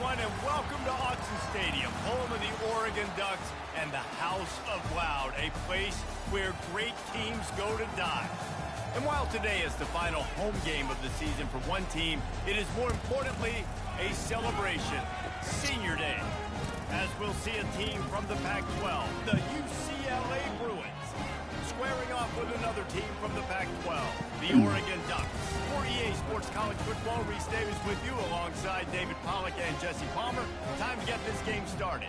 everyone, and welcome to Autzen Stadium, home of the Oregon Ducks and the House of Loud, a place where great teams go to die. And while today is the final home game of the season for one team, it is more importantly a celebration, Senior Day, as we'll see a team from the Pac-12, the UCLA Bruins, squaring off with another team from the Pac-12, the Oregon Ducks. For EA Sports College Football, Reese Davis with you alongside David Pollack and Jesse Palmer. Time to get this game started.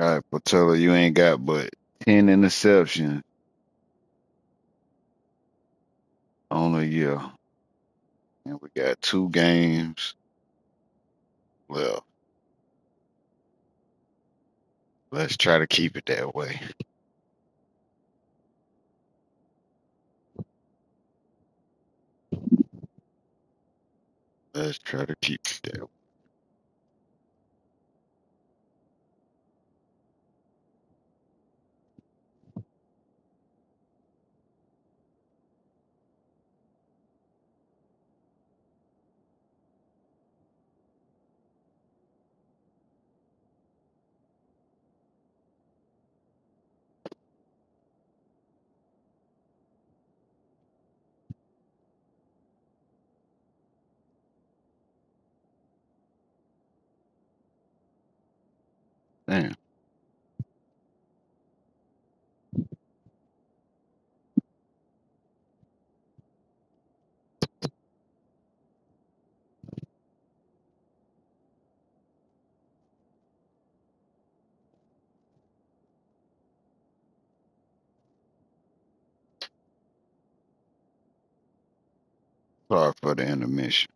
All right, Patella, you ain't got but 10 interceptions on a year. And we got 2 games left. Let's try to keep it that way. Let's try to keep it that way. Damn. Sorry for the intermission.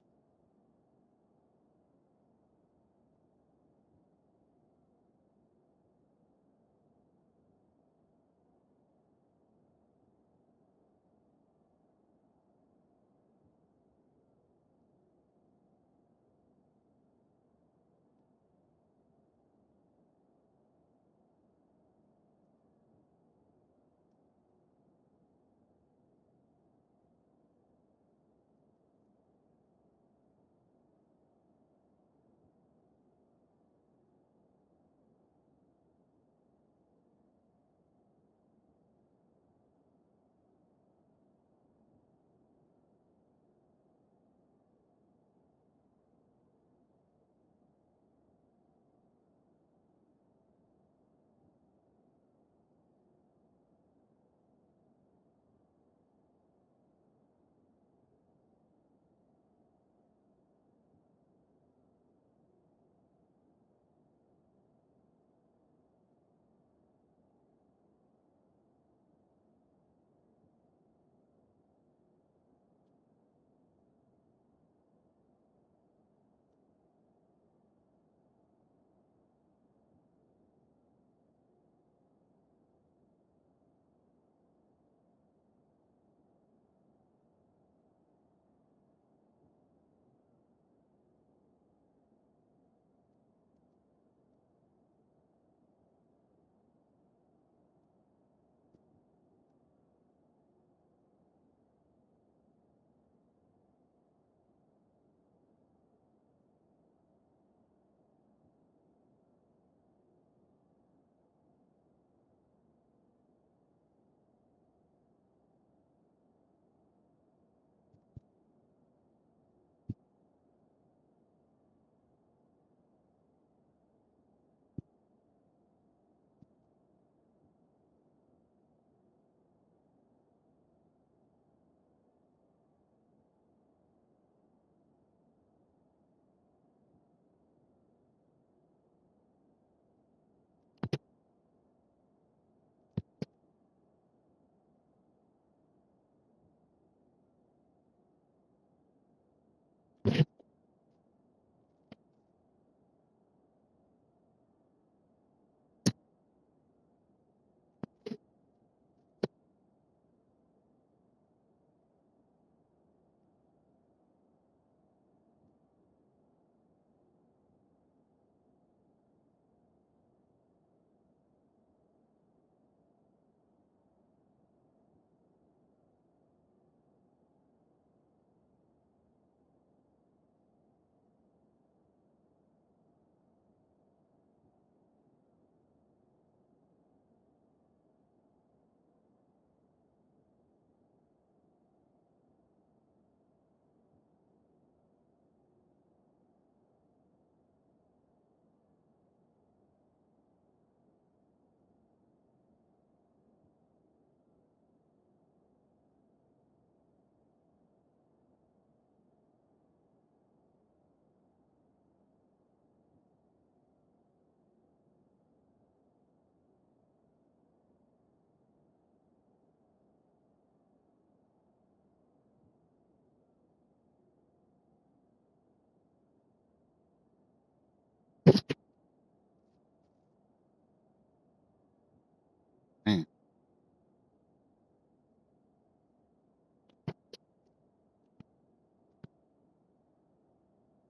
Man,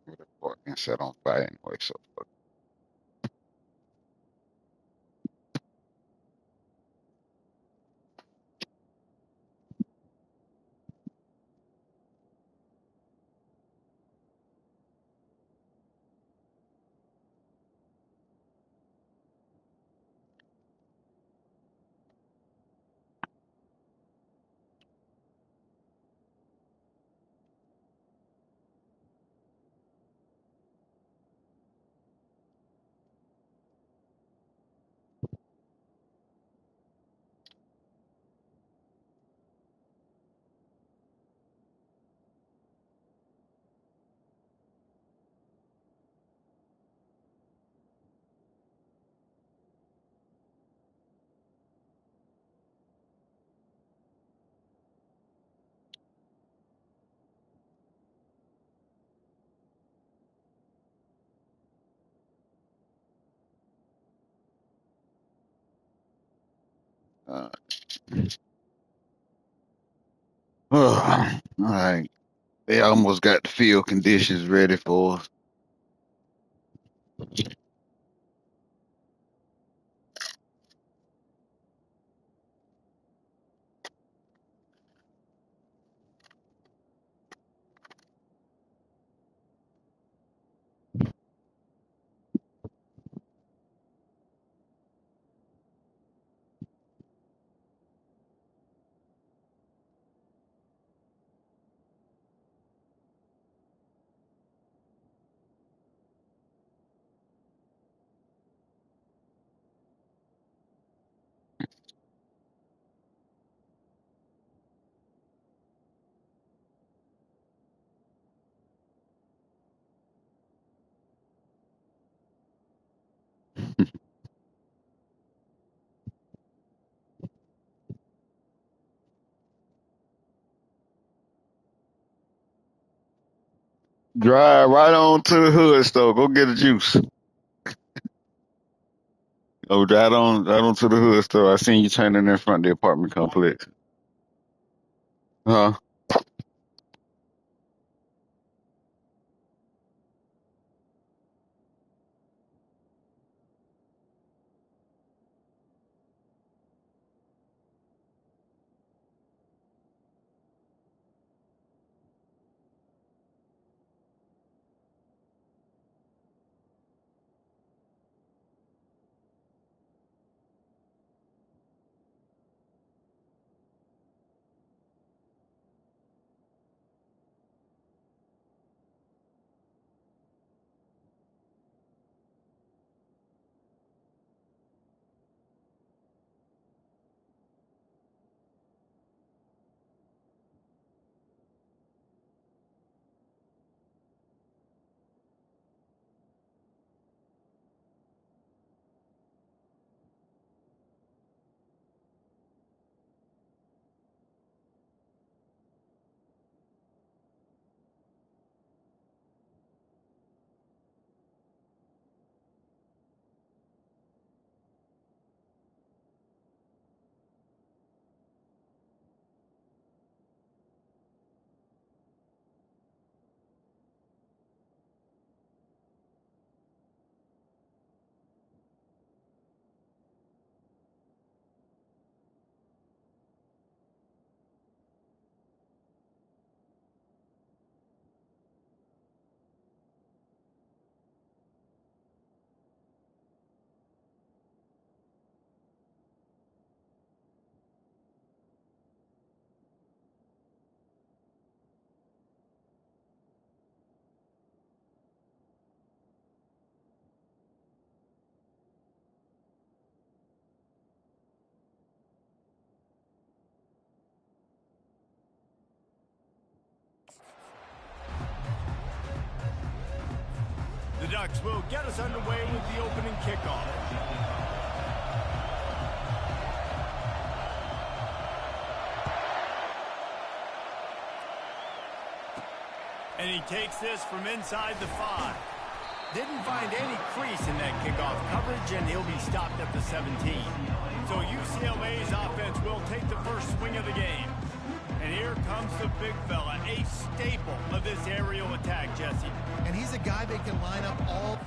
what the fuck and set on fire anyway, so fuck. Uh, all right. They almost got the field conditions ready for us. Drive right on to the hood store. Go get a juice. Oh, right on to the hood store. I seen you turning in front of the apartment complex. Huh? The Ducks will get us underway with the opening kickoff. And he takes this from inside the 5. Didn't find any crease in that kickoff coverage, and he'll be stopped at the 17. So UCLA's offense will take the first swing of the game. And here comes the big fella, a staple of this aerial attack, Jesse. And he's a guy that can line up all...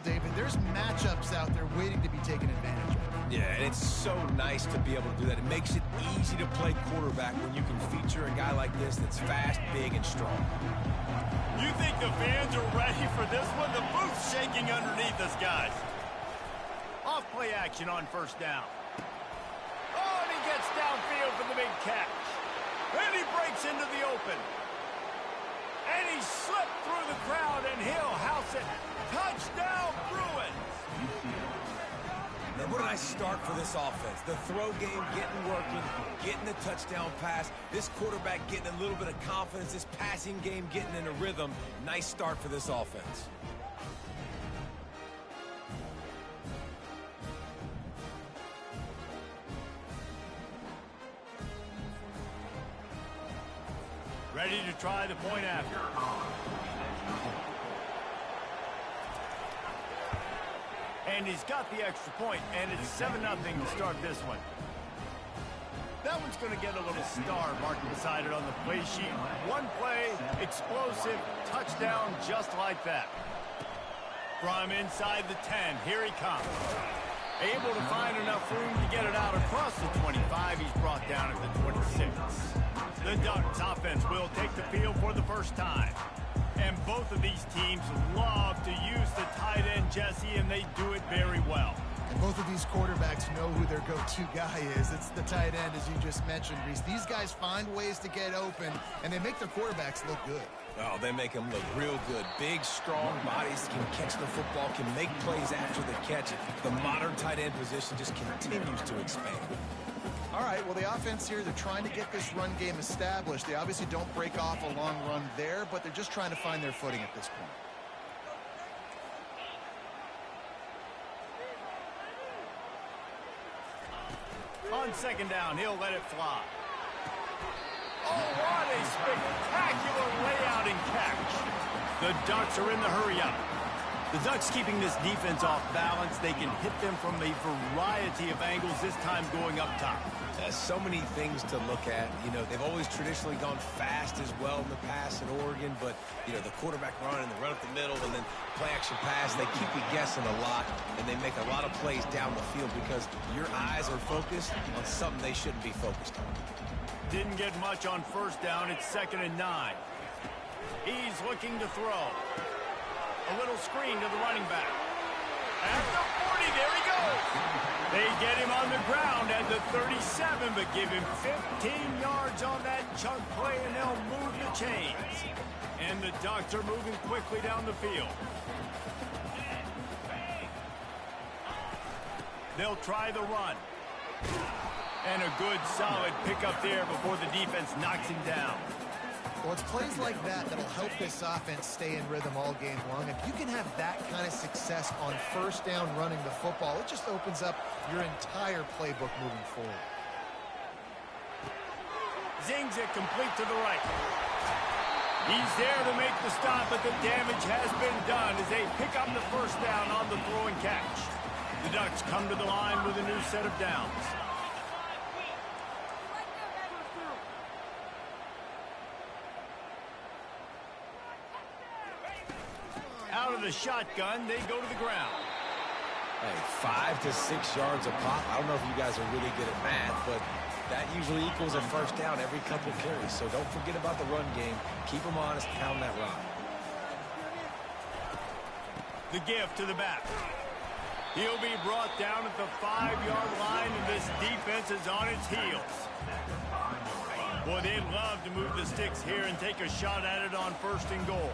David, there's matchups out there waiting to be taken advantage of. Yeah, and it's so nice to be able to do that. It makes it easy to play quarterback when you can feature a guy like this that's fast, big, and strong. You think the fans are ready for this one? The booth's shaking underneath us, guys. Off play action on first down. Oh, and he gets downfield for the big catch. And he breaks into the open. And he slipped through the crowd, and he'll house it. Touchdown, Bruins! And what a nice start for this offense. The throw game getting working, getting the touchdown pass. This quarterback getting a little bit of confidence. This passing game getting in a rhythm. Nice start for this offense. Ready to try the point after. And he's got the extra point, and it's 7-0 to start this one. That one's going to get a little star marked beside it on the play sheet. One play, explosive, touchdown just like that. From inside the 10, here he comes. Able to find enough room to get it out across the 25. He's brought down at the 26. The Ducks offense will take the field for the first time. And both of these teams love to use the tight end, Jesse, and they do it very well. And both of these quarterbacks know who their go-to guy is. It's the tight end, as you just mentioned, Reese. These guys find ways to get open, and they make their quarterbacks look good. Oh, they make them look real good. Big, strong bodies can catch the football, can make plays after the catch. The modern tight end position just continues to expand. All right, well, the offense here, they're trying to get this run game established. They obviously don't break off a long run there, but they're just trying to find their footing at this point. On second down, he'll let it fly. Oh, what a spectacular layout and catch. The Ducks are in the hurry-up. The Ducks keeping this defense off balance. They can hit them from a variety of angles, this time going up top. So many things to look at. You know, they've always traditionally gone fast as well in the pass at Oregon, but, you know, the quarterback run and the run up the middle and then play-action pass, they keep you guessing a lot, and they make a lot of plays down the field because your eyes are focused on something they shouldn't be focused on. Didn't get much on first down. It's 2nd and 9. He's looking to throw. A little screen to the running back. At the 40, there he goes. They get him on the ground at the 37, but give him 15 yards on that chunk play, and they'll move the chains. And the Ducks are moving quickly down the field. They'll try the run. And a good, solid pickup there before the defense knocks him down. Well, it's plays like that that'll help this offense stay in rhythm all game long. If you can have that kind of success on first down running the football, it just opens up your entire playbook moving forward. Zings it complete to the right. He's there to make the stop, but the damage has been done as they pick up the first down on the throw and catch. The Ducks come to the line with a new set of downs. Out of the shotgun, they go to the ground. Hey, 5 to 6 yards a pop. I don't know if you guys are really good at math, but that usually equals a first down every couple carries. So don't forget about the run game. Keep them honest, pound that rock. The give to the back. He'll be brought down at the 5-yard line, and this defense is on its heels. Boy, they'd love to move the sticks here and take a shot at it on 1st and goal.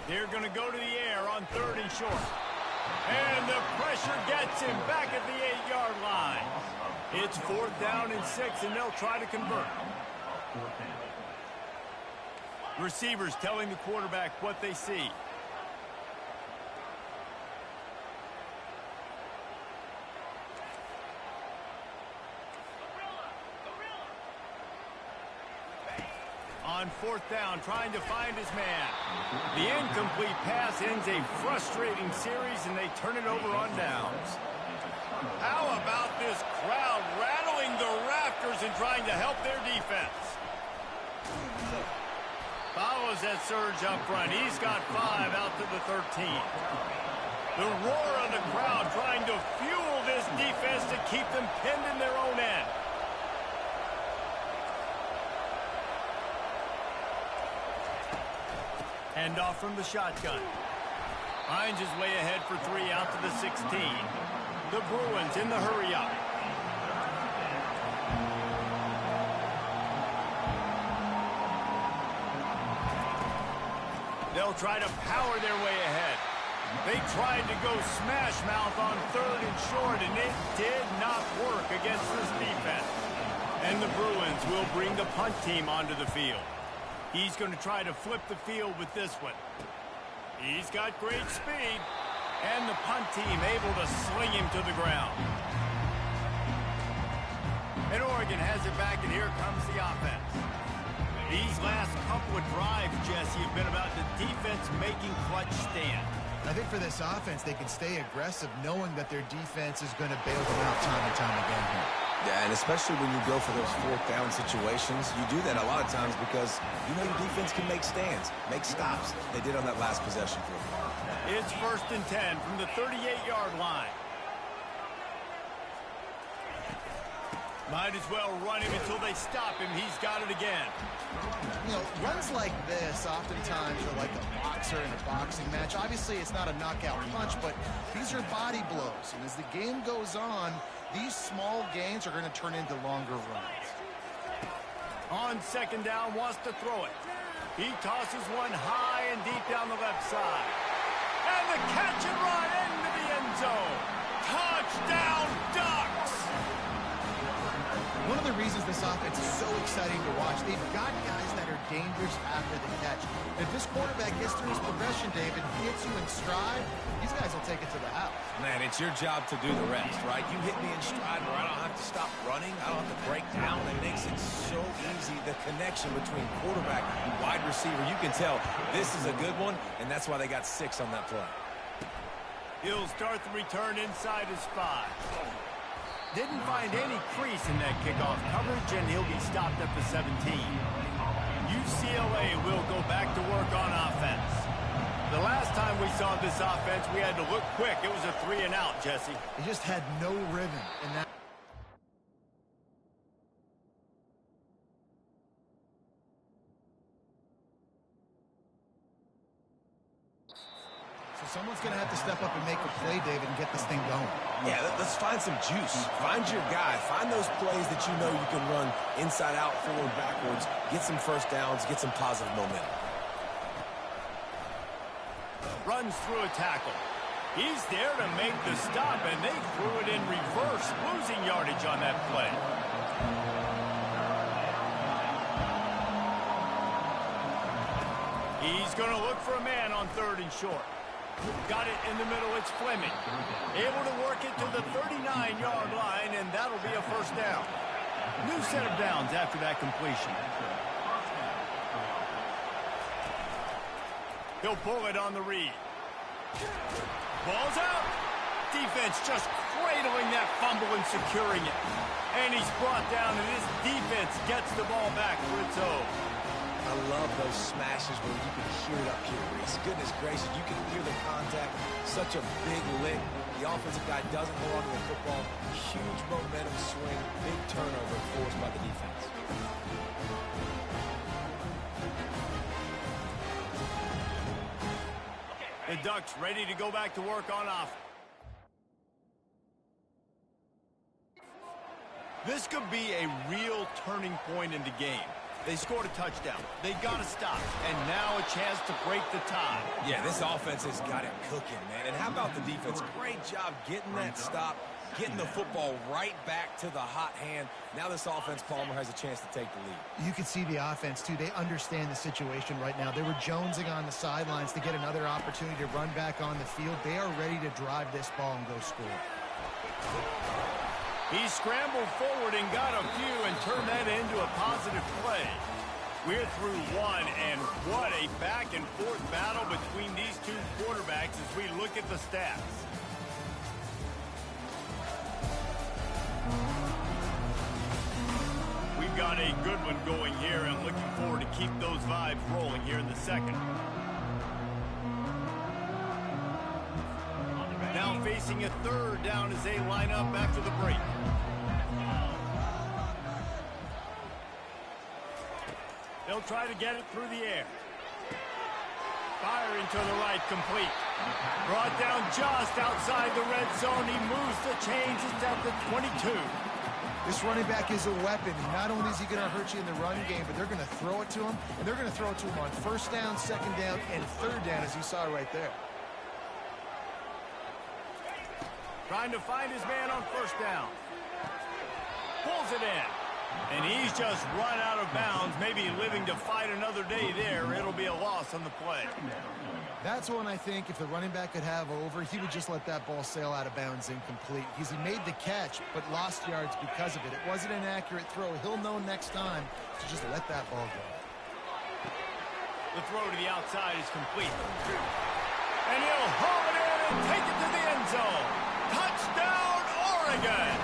They're going to go to the air on 3rd and short. And the pressure gets him back at the 8-yard line. It's 4th down and 6, and they'll try to convert. Receivers telling the quarterback what they see. On 4th down, trying to find his man. The incomplete pass ends a frustrating series, and they turn it over on downs. How about this crowd rattling the rafters and trying to help their defense? Follows that surge up front. He's got 5 out to the 13. The roar of the crowd trying to fuel this defense to keep them pinned in their own end. Hand off from the shotgun. Finds his way ahead for 3 out to the 16. The Bruins in the hurry-up. They'll try to power their way ahead. They tried to go smash mouth on 3rd and short, and it did not work against this defense. And the Bruins will bring the punt team onto the field. He's going to try to flip the field with this one. He's got great speed, and the punt team able to sling him to the ground. And Oregon has it back, and here comes the offense. These last couple of drives, Jesse, have been about the defense making clutch stand. I think for this offense, they can stay aggressive knowing that their defense is going to bail them out time and time again here. Yeah, and especially when you go for those fourth down situations, you do that a lot of times because you know your defense can make stands, make stops. They did on that last possession for them. It's 1st and 10 from the 38-yard line. Might as well run him until they stop him. He's got it again. You know, runs like this oftentimes are like a boxer in a boxing match. Obviously, it's not a knockout punch, but these are body blows. And as the game goes on, these small gains are going to turn into longer runs. On 2nd down, wants to throw it. He tosses one high and deep down the left side. And the catch and run into the end zone. Touchdown, Ducks! One of the reasons this offense is so exciting to watch, they've got guys that are dangerous after the catch. If this quarterback gets through his progression, David, hits you in stride, these guys will take it to the house. Man, it's your job to do the rest, right? You hit me in stride where I don't have to stop running. I don't have to break down. It makes it so easy. The connection between quarterback and wide receiver, you can tell this is a good one, and that's why they got 6 on that play. He'll start the return inside his 5. Didn't find any crease in that kickoff coverage, and he'll be stopped at the 17. UCLA will go back to work on offense. The last time we saw this offense, we had to look quick. It was a 3-and-out, Jesse. They just had no rhythm in that. So someone's going to have to step up and make a play, David, and get this thing going. Yeah, let's find some juice. Find your guy. Find those plays that you know you can run inside out, forward, backwards. Get some first downs. Get some positive momentum. Runs through a tackle. He's there to make the stop, and they threw it in reverse, losing yardage on that play. He's going to look for a man on 3rd and short. Got it in the middle, it's Fleming. Able to work it to the 39-yard line, and that'll be a 1st down. New set of downs after that completion. He'll pull it on the read. Ball's out. Defense just cradling that fumble and securing it. And he's brought down, and this defense gets the ball back for its own. I love those smashes where you can hear it up here, Reese. Goodness gracious, you can hear the contact. Such a big lick. The offensive guy doesn't hold on to the football. Huge momentum swing. Big turnover forced by the defense. The Ducks ready to go back to work on offense. This could be a real turning point in the game. They scored a touchdown. They got to stop. And now a chance to break the tie. Yeah, this offense has got it cooking, man. And how about the defense? Great job getting that stop, getting the football right back to the hot hand. Now this offense, Palmer, has a chance to take the lead. You can see the offense, too. They understand the situation right now. They were jonesing on the sidelines to get another opportunity to run back on the field. They are ready to drive this ball and go score. He scrambled forward and got a few and turned that into a positive play. We're through one, and what a back-and-forth battle between these two quarterbacks as we look at the stats. We've got a good one going here, and looking forward to keep those vibes rolling here in the second. Now facing a 3rd down as they line up after the break. They'll try to get it through the air. Firing to the right, complete. Brought down just outside the red zone. He moves the chains. It's at the 22. This running back is a weapon. Not only is he going to hurt you in the run game, but they're going to throw it to him, and they're going to throw it to him on 1st down, 2nd down, and 3rd down, as you saw right there. Trying to find his man on 1st down. Pulls it in. And he's just run out of bounds, maybe living to fight another day there. It'll be a loss on the play. That's one I think if the running back could have over, he would just let that ball sail out of bounds incomplete. Because he made the catch, but lost yards because of it. It wasn't an accurate throw. He'll know next time to just let that ball go. The throw to the outside is complete. And he'll home it in and take it to the end zone. Touchdown, Oregon!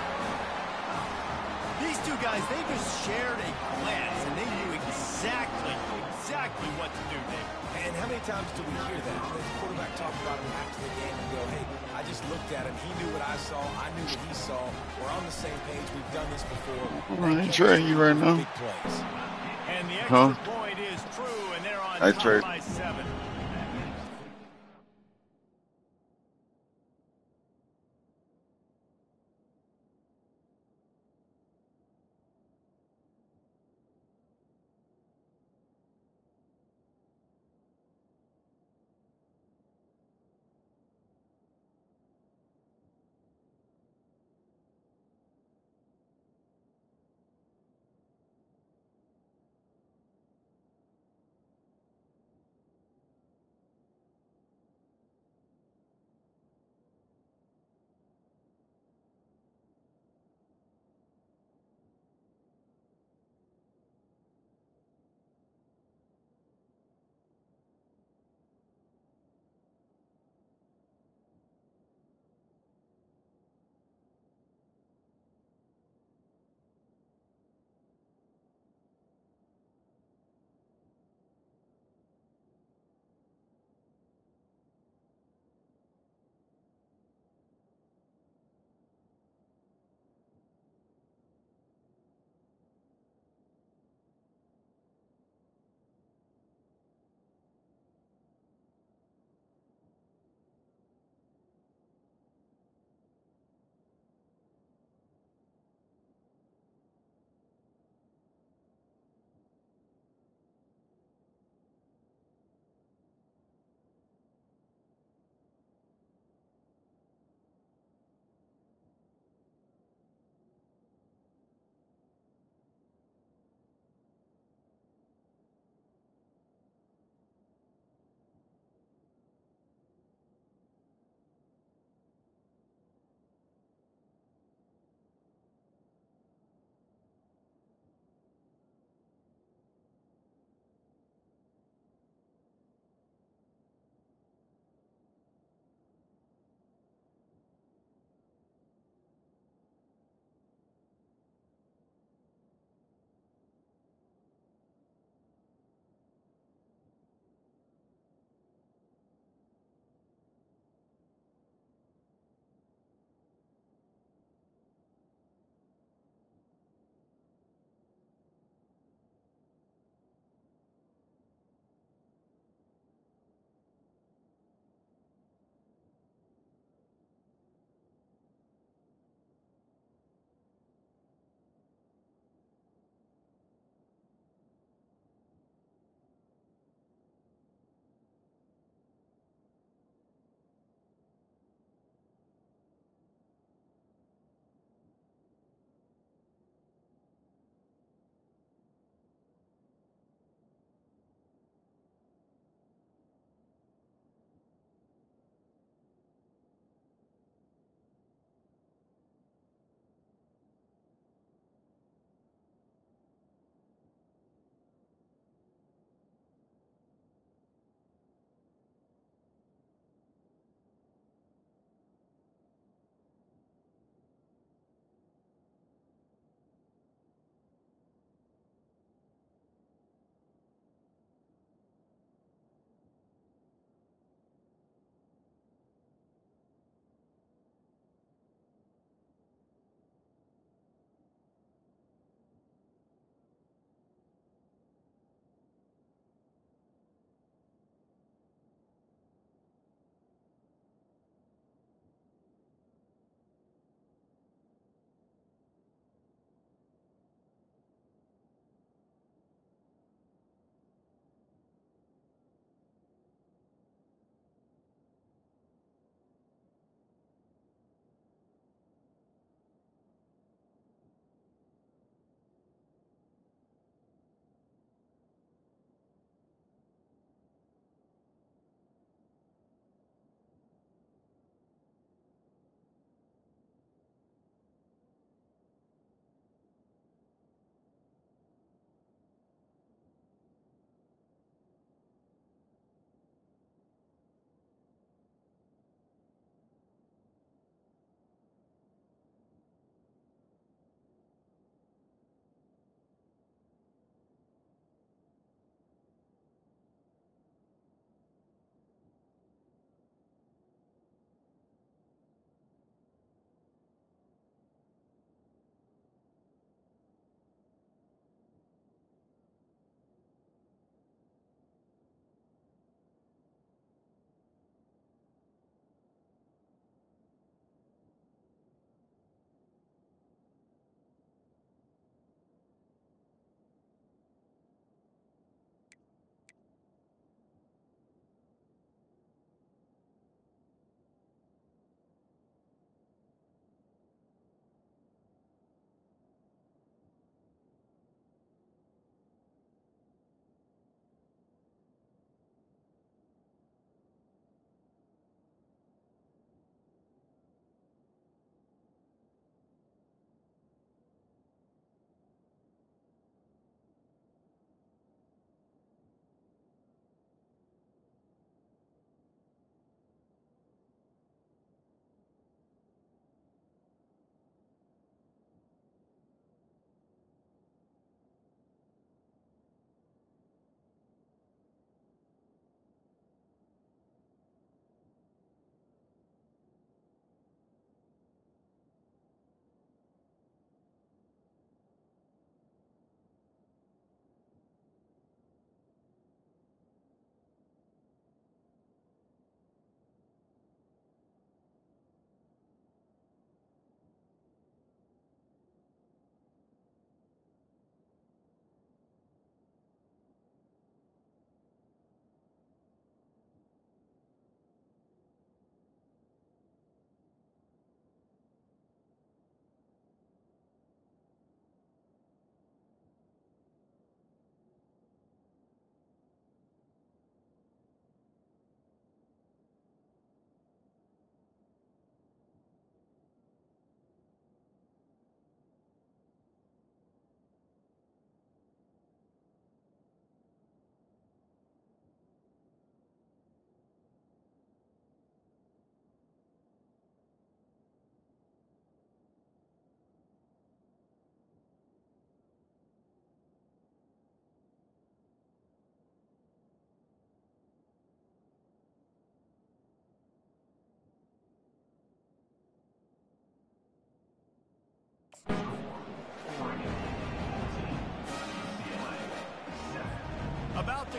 These two guys, they just shared a glance, and they knew exactly what to do, Dave. And how many times do we hear that? The quarterback talk about him after the game and go, hey, I just looked at him. He knew what I saw. I knew what he saw. We're on the same page. We've done this before. I ain't trading you right now. Big plays. And the extra point is true, and they're on top by 7.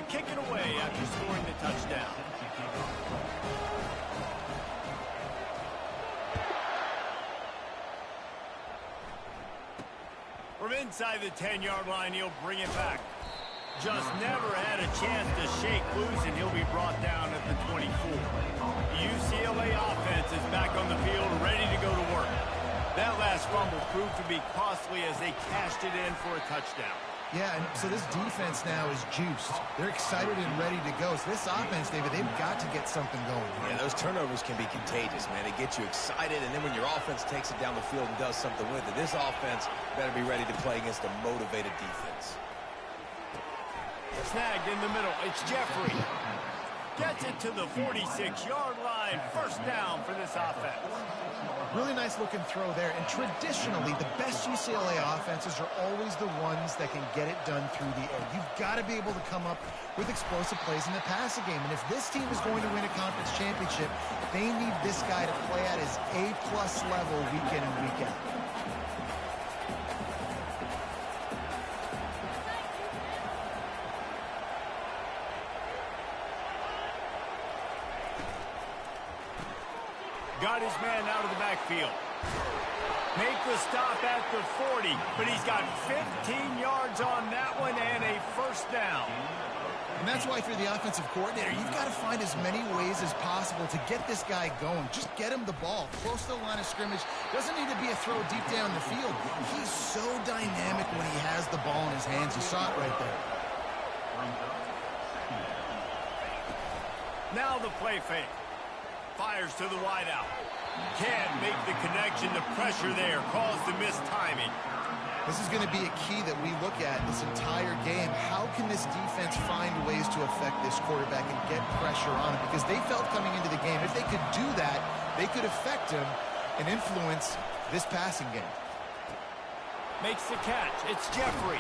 kick it away after scoring the touchdown. From inside the 10-yard line, he'll bring it back. Just never had a chance to shake loose, and he'll be brought down at the 24. The UCLA offense is back on the field, ready to go to work. That last fumble proved to be costly as they cashed it in for a touchdown. Yeah, and so this defense now is juiced. They're excited and ready to go. So this offense, David, they've got to get something going. Yeah, those turnovers can be contagious, man. They get you excited, and then when your offense takes it down the field and does something with it, this offense better be ready to play against a motivated defense. Snagged in the middle. It's Jeffrey. Gets it to the 46-yard line. First down for this offense. Really nice looking throw there. And traditionally, the best UCLA offenses are always the ones that can get it done through the air. You've got to be able to come up with explosive plays in the passing game. And if this team is going to win a conference championship, they need this guy to play at his A-plus level week in and week out. Got his man out of the backfield. Make the stop at the 40, but he's got 15 yards on that one and a first down. And that's why if you're the offensive coordinator, you've got to find as many ways as possible to get this guy going. Just get him the ball close to the line of scrimmage. Doesn't need to be a throw deep down the field. He's so dynamic when he has the ball in his hands. You saw it right there. Now the play fake. Fires to the wideout. Can't make the connection. The pressure there caused the missed timing. This is going to be a key that we look at this entire game. How can this defense find ways to affect this quarterback and get pressure on him? Because they felt coming into the game, if they could do that, they could affect him and influence this passing game. Makes the catch. It's Jeffrey.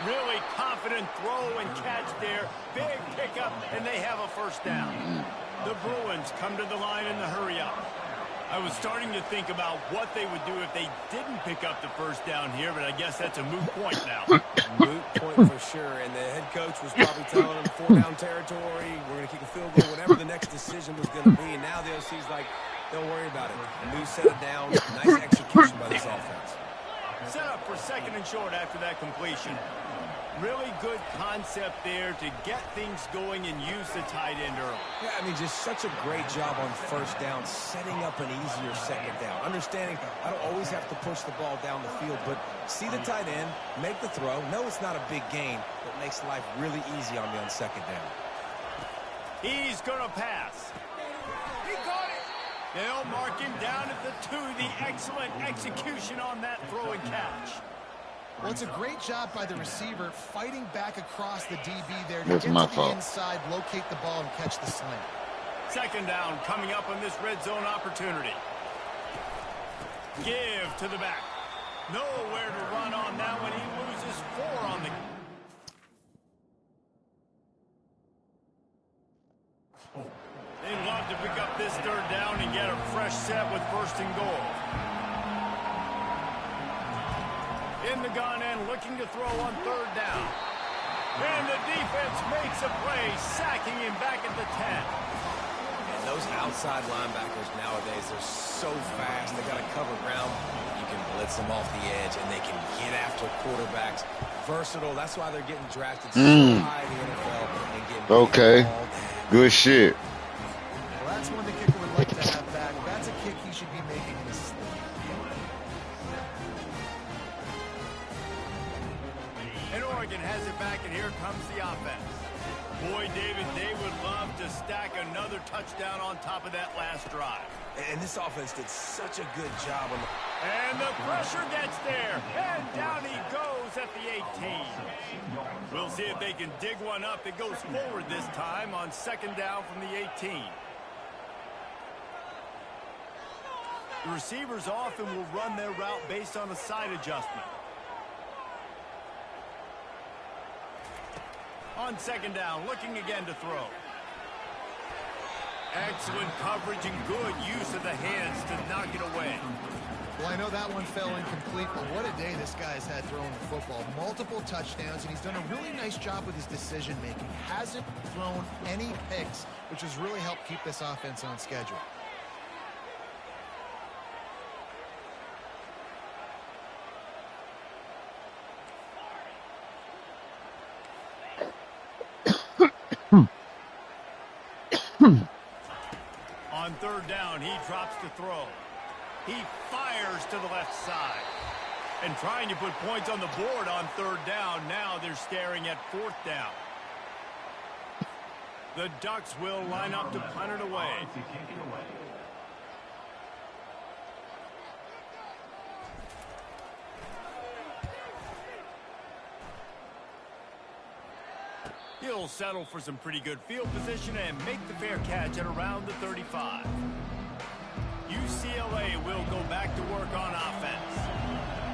Really confident throw and catch there. Big pickup, and they have a first down. The Bruins come to the line in the hurry-up. I was starting to think about what they would do if they didn't pick up the first down here, but I guess that's a moot point now. Moot point for sure, and the head coach was probably telling them 4-down territory, we're going to kick a field goal, whatever the next decision was going to be, and now the OC's like, don't worry about it. A new set of downs, nice execution by this offense. Set up for second and short after that completion. Really good concept there to get things going and use the tight end early. Yeah, I mean, just such a great job on first down, setting up an easier second down. Understanding I don't always have to push the ball down the field, but see the tight end, make the throw. No, it's not a big gain, but makes life really easy on me on second down. He's going to pass. He got it. They'll mark him down at the 2. The excellent execution on that throw and catch. Well, it's a great job by the receiver fighting back across the DB there to That's get my to the fault. inside, locate the ball, and catch the slant. Second down coming up on this red zone opportunity. Give to the back. Nowhere to run on that one. He loses 4 on the... They'd love to pick up this third down and get a fresh set with first and goal. In the gun and looking to throw on third down. And the defense makes a play, sacking him back at the 10. And those outside linebackers nowadays, they're so fast. They got to cover ground. You can blitz them off the edge, and they can get after quarterbacks. Versatile. That's why they're getting drafted so high in the NFL and getting Okay. all day. Good shit. Well, that's one the kicker would like to have back. That's a kick he should be making in his sleep. And Oregon has it back, and here comes the offense. Boy, David, they would love to stack another touchdown on top of that last drive. And this offense did such a good job on the... And the pressure gets there, and down he goes at the 18. We'll see if they can dig one up. It goes forward this time on second down from the 18. The receivers often will run their route based on a side adjustment. On second down, looking again to throw. Excellent coverage and good use of the hands to knock it away. Well, I know that one fell incomplete, but what a day this guy has had throwing the football. Multiple touchdowns, and he's done a really nice job with his decision-making. Hasn't thrown any picks, which has really helped keep this offense on schedule. On third down, he drops the throw. He fires to the left side. And trying to put points on the board on third down. Now they're staring at fourth down. The Ducks will line up to punt it away. He'll settle for some pretty good field position and make the fair catch at around the 35. UCLA will go back to work on offense.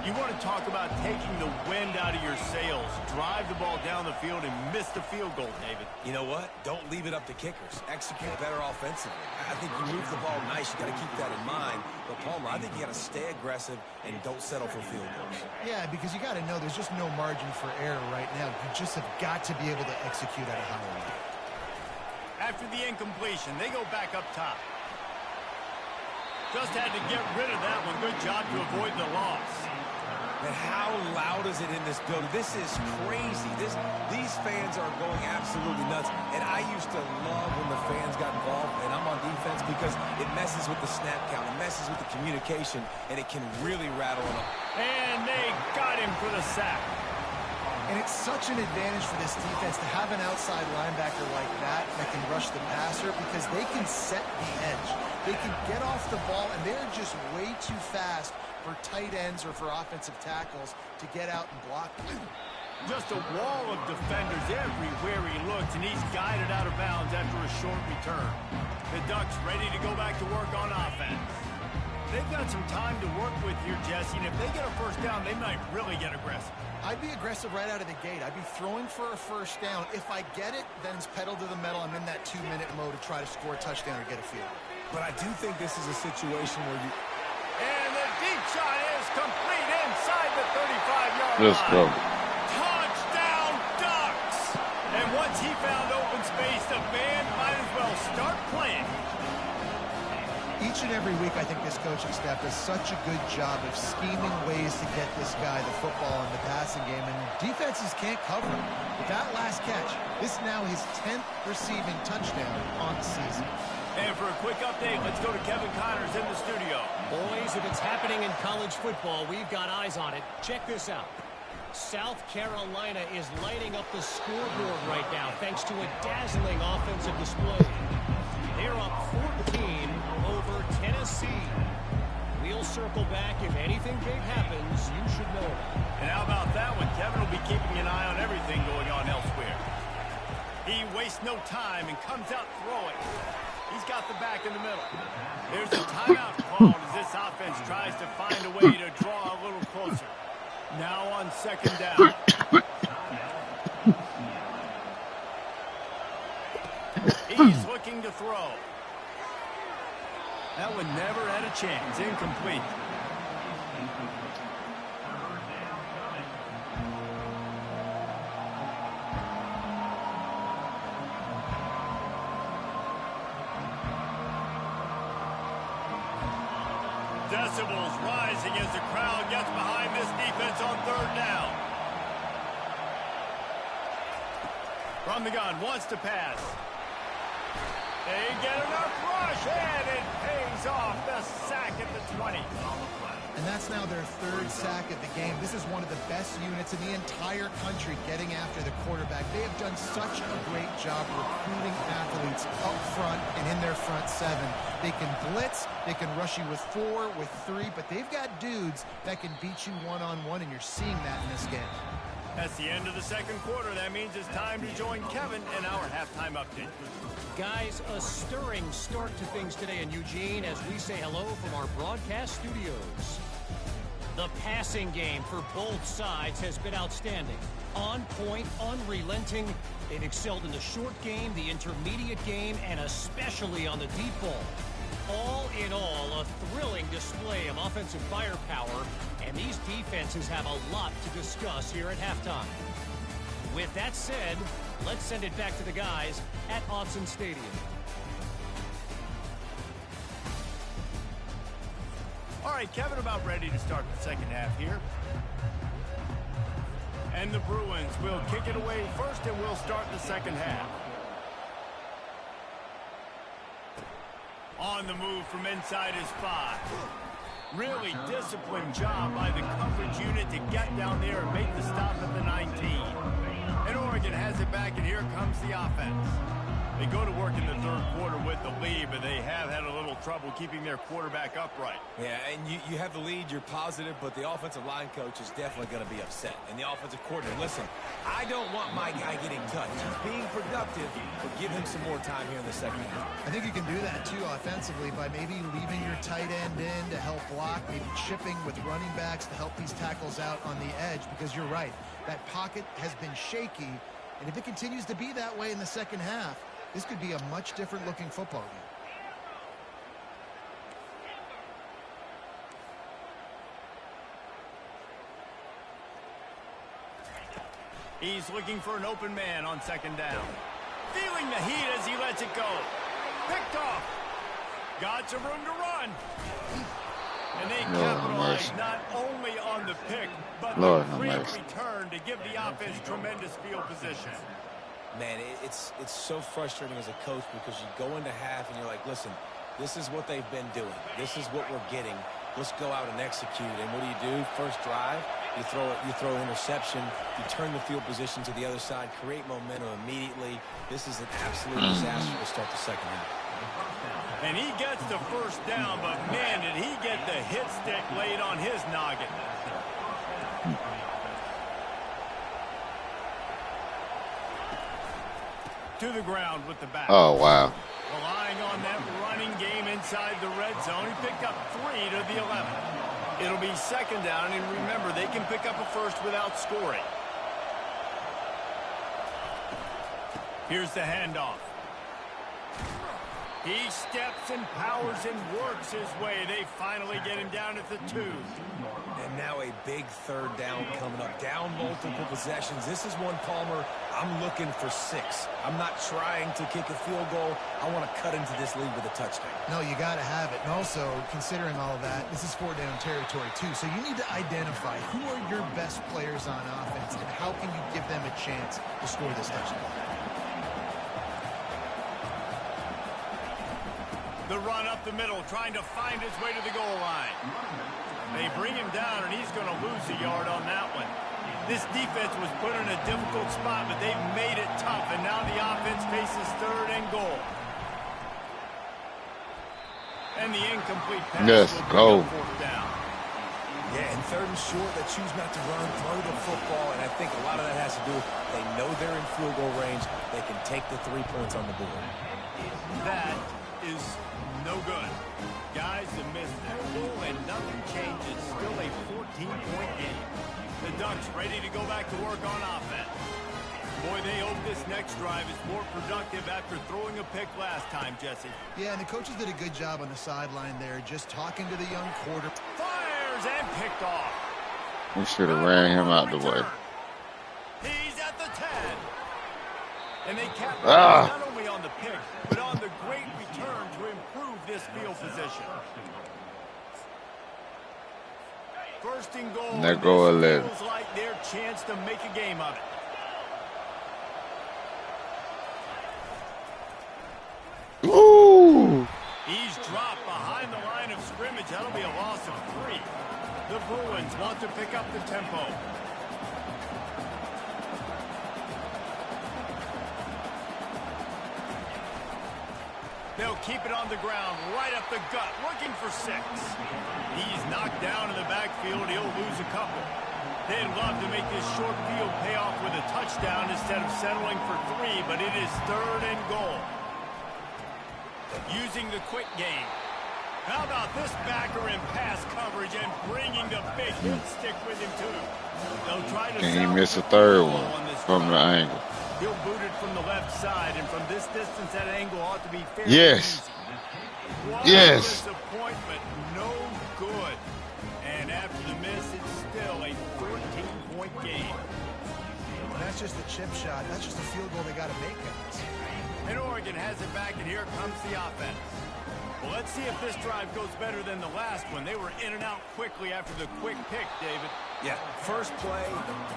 You want to talk about taking the wind out of your sails. Drive the ball down the field and miss the field goal, David. You know what? Don't leave it up to kickers. Execute better offensively. I think you move the ball nice. You got to keep that in mind. But, Palmer, I think you got to stay aggressive and don't settle for field goals. Yeah, because you got to know there's just no margin for error right now. You just have got to be able to execute at a high level. After the incompletion, they go back up top. Just had to get rid of that one. Good job to avoid the loss. And how loud is it in this building? This is crazy. These fans are going absolutely nuts. And I used to love when the fans got involved, and I'm on defense, because it messes with the snap count. It messes with the communication, and it can really rattle them up. And they got him for the sack. And it's such an advantage for this defense to have an outside linebacker like that can rush the passer, because they can set the edge. They can get off the ball, and they're just way too fast for tight ends or for offensive tackles to get out and block. Just a wall of defenders everywhere he looks, and he's guided out of bounds after a short return. The Ducks ready to go back to work on offense. They've got some time to work with here, Jesse, and if they get a first down, they might really get aggressive. I'd be aggressive right out of the gate. I'd be throwing for a first down. If I get it, then it's pedal to the metal. I'm in that 2-minute mode to try to score a touchdown or get a field. But I do think this is a situation where you... And the deep shot is complete inside the 35-yard line. Let's go. Touchdown, Ducks! And once he found open space, the band might as well start playing. Each and every week, I think this coaching staff does such a good job of scheming ways to get this guy the football in the passing game, and defenses can't cover him. With that last catch, this is now his 10th receiving touchdown on the season. And for a quick update, let's go to Kevin Connors in the studio. Boys, if it's happening in college football, we've got eyes on it. Check this out. South Carolina is lighting up the scoreboard right now thanks to a dazzling offensive display. They're up 14 over Tennessee. We'll circle back. If anything big happens, you should know it. And how about that one? Kevin will be keeping an eye on everything going on elsewhere. He wastes no time and comes out throwing. He's got the back in the middle. There's a timeout called as this offense tries to find a way to draw a little closer. Now on second down. He's looking to throw. That one never had a chance. Incomplete. Decibels rising as the crowd gets behind this defense on third down. From the gun, wants to pass. They get enough rush, and it pays off. The sack at the 20. And that's now their third sack of the game. This is one of the best units in the entire country getting after the quarterback. They have done such a great job recruiting athletes up front and in their front seven. They can blitz, they can rush you with 4, with 3, but they've got dudes that can beat you one-on-one, and you're seeing that in this game. That's the end of the second quarter. That means it's time to join Kevin in our halftime update. Guys, a stirring start to things today in Eugene as we say hello from our broadcast studios. The passing game for both sides has been outstanding. On point, unrelenting. They've excelled in the short game, the intermediate game, and especially on the deep ball. All in all, a thrilling display of offensive firepower, and these defenses have a lot to discuss here at halftime. With that said, let's send it back to the guys at Autzen Stadium. All right, Kevin, about ready to start the second half here. And the Bruins will kick it away first, and we'll start the second half. On the move from inside his 5. Really disciplined job by the coverage unit to get down there and make the stop at the 19. And Oregon has it back, and here comes the offense. They go to work in the third quarter with the lead, but they have had a little trouble keeping their quarterback upright. Yeah, and you have the lead, you're positive, but the offensive line coach is definitely going to be upset. And the offensive coordinator, listen, I don't want my guy getting touched. He's being productive, but give him some more time here in the second half. I think you can do that, too, offensively, by maybe leaving your tight end in to help block, maybe chipping with running backs to help these tackles out on the edge, because you're right. That pocket has been shaky, and if it continues to be that way in the second half, this could be a much different looking football game. He's looking for an open man on second down. Feeling the heat as he lets it go. Picked off. Got some room to run. And they capitalize not only on the pick, but the great return to give the offense tremendous field position. Man, it's so frustrating as a coach because you go into half and you're like, listen, this is what they've been doing. This is what we're getting. Let's go out and execute. And what do? First drive, you throw an interception, you turn the field position to the other side, create momentum immediately. This is an absolute disaster to start the second half. And he gets the first down, but man, did he get the hit stick laid on his noggin. To the ground with the back. Oh, wow. Relying on that running game inside the red zone. He picked up 3 to the 11. It'll be second down, and remember, they can pick up a first without scoring. Here's the handoff. He steps and powers and works his way. They finally get him down at the 2. And now a big third down coming up. Down multiple possessions. This is one, Palmer, I'm looking for 6. I'm not trying to kick a field goal. I want to cut into this lead with a touchdown. No, you got to have it. And also, considering all of that, this is 4-down territory, too. So you need to identify who are your best players on offense and how can you give them a chance to score this touchdown. The run up the middle, trying to find his way to the goal line. They bring him down, and he's going to lose a yard on that one. This defense was put in a difficult spot, but they've made it tough, and now the offense faces 3rd and goal. And the incomplete pass will bring up 4th down. Yeah, and 3rd and short, they choose not to run, throw the football, and I think a lot of that has to do with they know they're in field goal range. They can take the 3 points on the board. That is no good. Guys have missed that goal, and nothing changes. Still a 14-point game. The Ducks ready to go back to work on offense. Boy, they hope this next drive is more productive after throwing a pick last time, Jesse. Yeah, and the coaches did a good job on the sideline there, just talking to the young quarterback. Fires and picked off. We should have ran him out the way. He's at the 10. And they capitalize not only on the pick, but on the great return to improve this field position. First and goal. There go 11. Feels like their chance to make a game of it. Ooh! He's dropped behind the line of scrimmage. That'll be a loss of 3. The Bruins want to pick up the tempo. They'll keep it on the ground, right up the gut, looking for 6. He's knocked down in the backfield. He'll lose a couple. They'd love to make this short field pay off with a touchdown instead of settling for 3, but it is 3rd and goal. Using the quick game. How about this backer in pass coverage and bringing the big hit stick with him, too? They'll try to Can he miss a 3rd one from the angle? He'll boot it from the left side, and from this distance, that angle ought to be fairly yes. easy. What yes. disappointment. No that's just a chip shot. That's just a field goal they got to make, guys. And Oregon has it back, and here comes the offense. Well, let's see if this drive goes better than the last one. They were in and out quickly after the quick pick, David. Yeah, first play,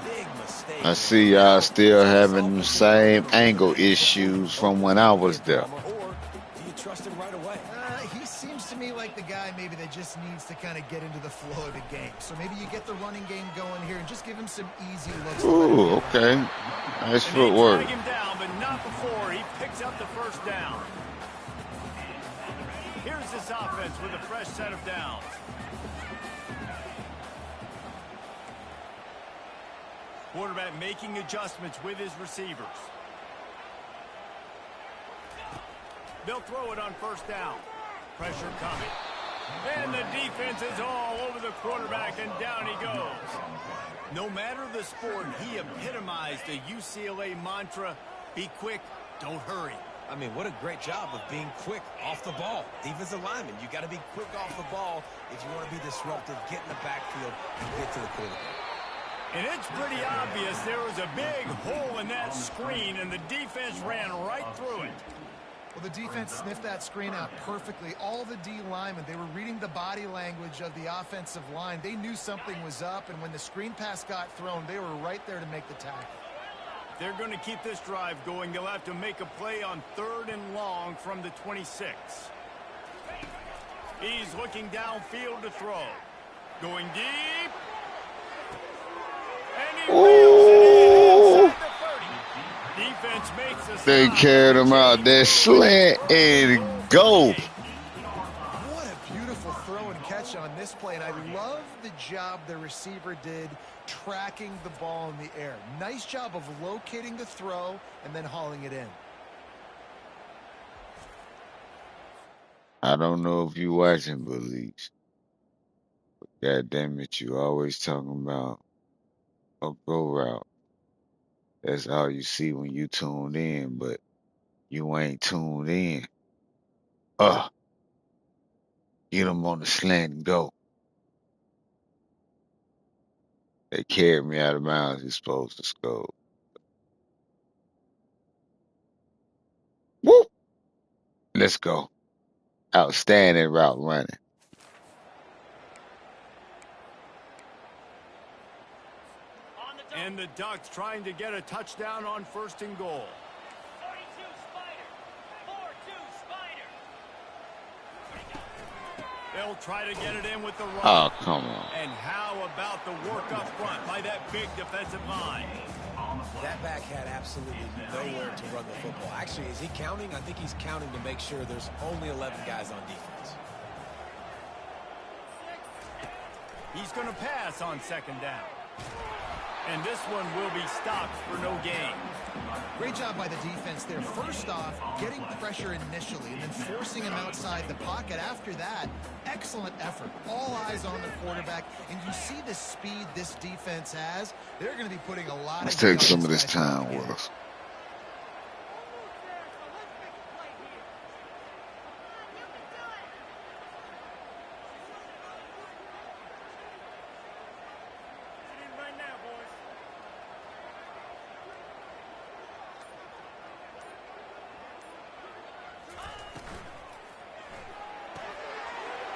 big mistake. I see y'all still having the same angle issues from when I was there. Or do you trust him right away? He seems to me like the guy maybe that just needs to kind of get into the flow of the game. So maybe you get the running game going here and just give him some easy looks. Ooh, okay. Nice footwork. Drag him down, but not before he picks up the first down. Here's this offense with a fresh set of downs. Quarterback making adjustments with his receivers. They'll throw it on first down. Pressure coming. And the defense is all over the quarterback, and down he goes. No matter the sport, he epitomized the UCLA mantra, be quick, don't hurry. I mean, what a great job of being quick off the ball. Defensive lineman, you got to be quick off the ball if you want to be disruptive, get in the backfield, and get to the quarterback. And it's pretty obvious there was a big hole in that screen, and the defense ran right through it. Well, the defense sniffed that screen out perfectly. All the D linemen, they were reading the body language of the offensive line. They knew something was up, and when the screen pass got thrown, they were right there to make the tackle. They're going to keep this drive going. They'll have to make a play on 3rd and long from the 26. He's looking downfield to throw. Going deep. And he wheels it in inside the 30. Defense makes a They stop. carried him out there, slant and go. What a beautiful throw and catch on this play, and I love the job the receiver did tracking the ball in the air. Nice job of locating the throw and then hauling it in. I don't know if you watching Belize, but God damn it, you always talking about a go route. That's all you see when you tune in, but you ain't tuned in. Get them on the slant and go. They carried me out of bounds. You're supposed to score. Woo! Let's go. Outstanding route running. And the Ducks trying to get a touchdown on 1st and goal. 42 Spider. 4-2 Spider. They'll try to get it in with the run. Oh, come on. And how about the work up front by that big defensive line? That back had absolutely nowhere to run the football. Actually, is he counting? I think he's counting to make sure there's only 11 guys on defense. He's going to pass on 2nd down. And this one will be stopped for no gain. Great job by the defense there. First off, getting pressure initially and then forcing him outside the pocket. After that, excellent effort. All eyes on the quarterback. And you see the speed this defense has. They're going to be putting a lot Let's of... take some of this time with us.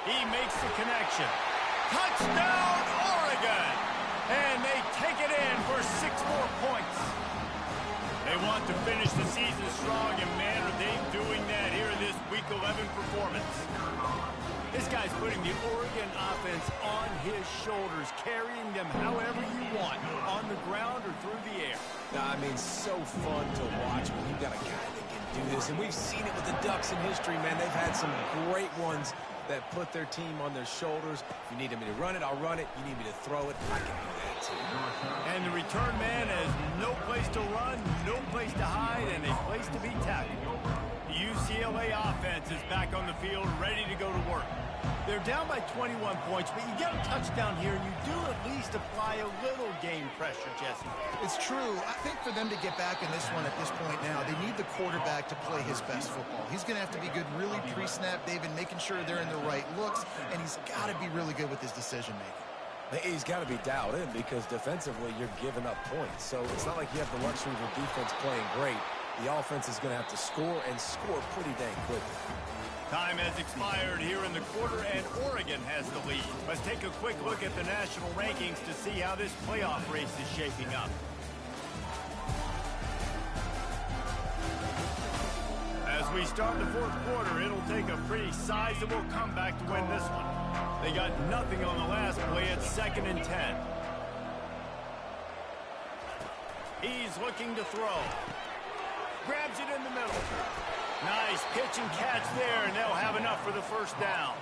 He makes the connection. Touchdown, Oregon! And they take it in for 6 more points. They want to finish the season strong, and man, are they doing that here in this Week 11 performance. This guy's putting the Oregon offense on his shoulders, carrying them however you want, on the ground or through the air. I mean, so fun to watch when you've got a guy that can do this. And we've seen it with the Ducks in history, man. They've had some great ones that put their team on their shoulders. If you need me to run it, I'll run it. You need me to throw it, I can do that too. And the return man has no place to run, no place to hide, and a place to be tackled. The UCLA offense is back on the field, ready to go to work. They're down by 21 points, but you get a touchdown here, and you do at least apply a little game pressure, Jesse. It's true. I think for them to get back in this one at this point now, they need the quarterback to play his best football. He's going to have to be good really pre-snap, David, making sure they're in the right looks, and he's got to be really good with his decision-making. He's got to be dialed in because defensively you're giving up points. So it's not like you have the luxury of the defense playing great. The offense is going to have to score and score pretty dang quickly. Time has expired here in the quarter, and Oregon has the lead. Let's take a quick look at the national rankings to see how this playoff race is shaping up. As we start the fourth quarter, it'll take a pretty sizable comeback to win this one. They got nothing on the last play at 2nd and 10. He's looking to throw. Grabs it in the middle. Nice pitch and catch there, and they'll have enough for the first down.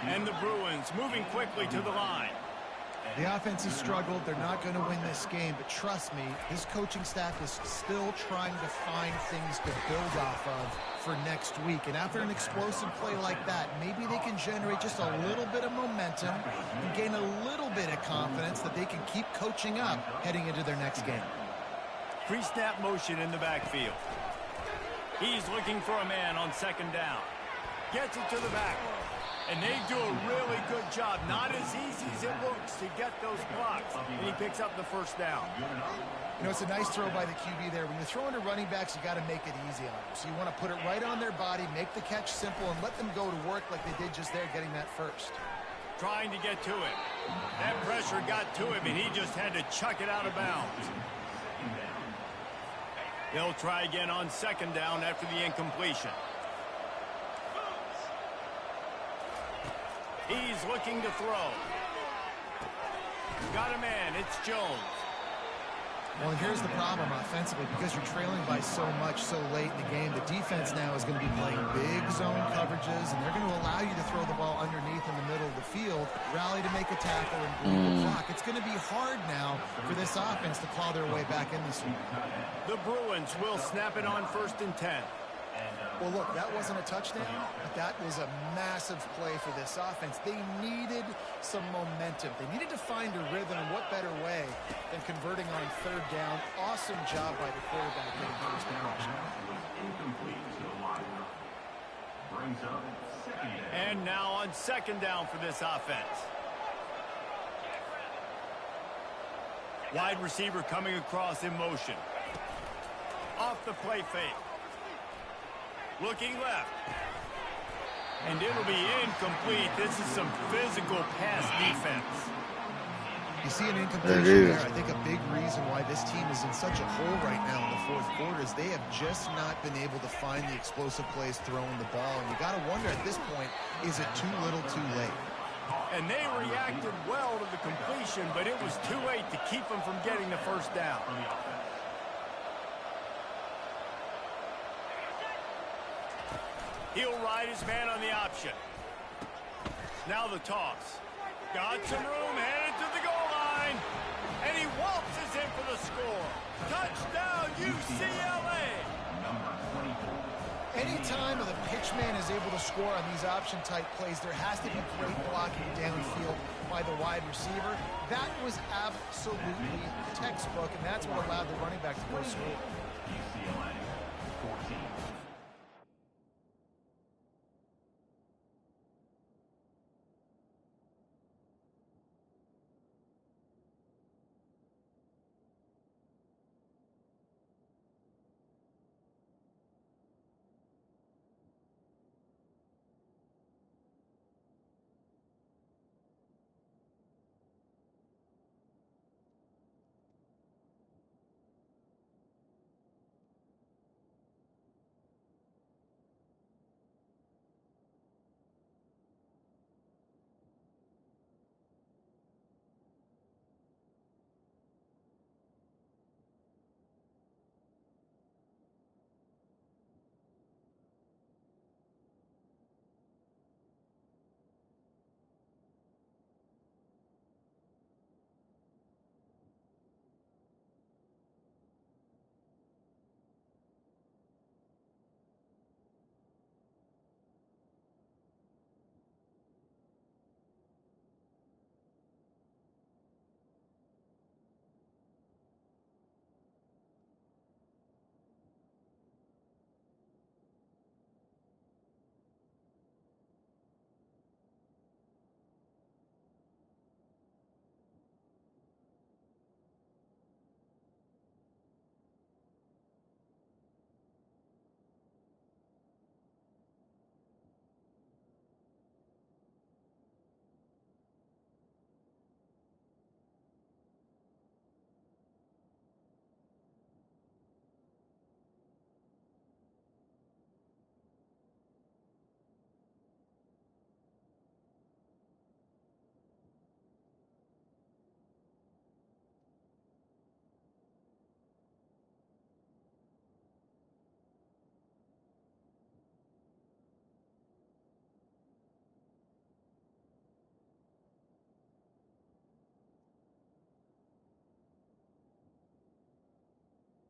And the Bruins moving quickly to the line. The offense has struggled. They're not going to win this game, but trust me, this coaching staff is still trying to find things to build off of for next week. And after an explosive play like that, maybe they can generate just a little bit of momentum and gain a little bit of confidence that they can keep coaching up heading into their next game. Pre-snap motion in the backfield. He's looking for a man on 2nd down. Gets it to the back. And they do a really good job. Not as easy as it looks to get those blocks. And he picks up the first down. You know, it's a nice throw by the QB there. When you're throwing to running backs, you got to make it easy on them. So you want to put it right on their body, make the catch simple, and let them go to work like they did just there, getting that first. Trying to get to it. That pressure got to him, and he just had to chuck it out of bounds. They'll try again on 2nd down after the incompletion. He's looking to throw. Got a man. It's Jones. Well, here's the problem offensively. Because you're trailing by so much so late in the game, the defense now is going to be playing big zone coverages, and they're going to allow you to throw the ball underneath in the middle of the field, rally to make a tackle, and bleed the clock. It's going to be hard now for this offense to claw their way back in this one. The Bruins will snap it on 1st and 10. Well, look, that wasn't a touchdown, but that was a massive play for this offense. They needed some momentum. They needed to find a rhythm, and what better way than converting on 3rd down. Awesome job by the quarterback getting first down. And now on 2nd down for this offense. Wide receiver coming across in motion. Off the play fake. Looking left. And it'll be incomplete. This is some physical pass defense. You see an incompletion there. I think a big reason why this team is in such a hole right now in the fourth quarter is they have just not been able to find the explosive plays throwing the ball. And you got to wonder at this point, is it too little too late? And they reacted well to the completion, but it was too late to keep them from getting the first down. He'll ride his man on the option. Now the toss. Got some room, headed to the goal line. And he waltzes in for the score. Touchdown, UCLA. Anytime the pitchman is able to score on these option-type plays, there has to be great blocking downfield by the wide receiver. That was absolutely textbook, and that's what allowed the running back to go score.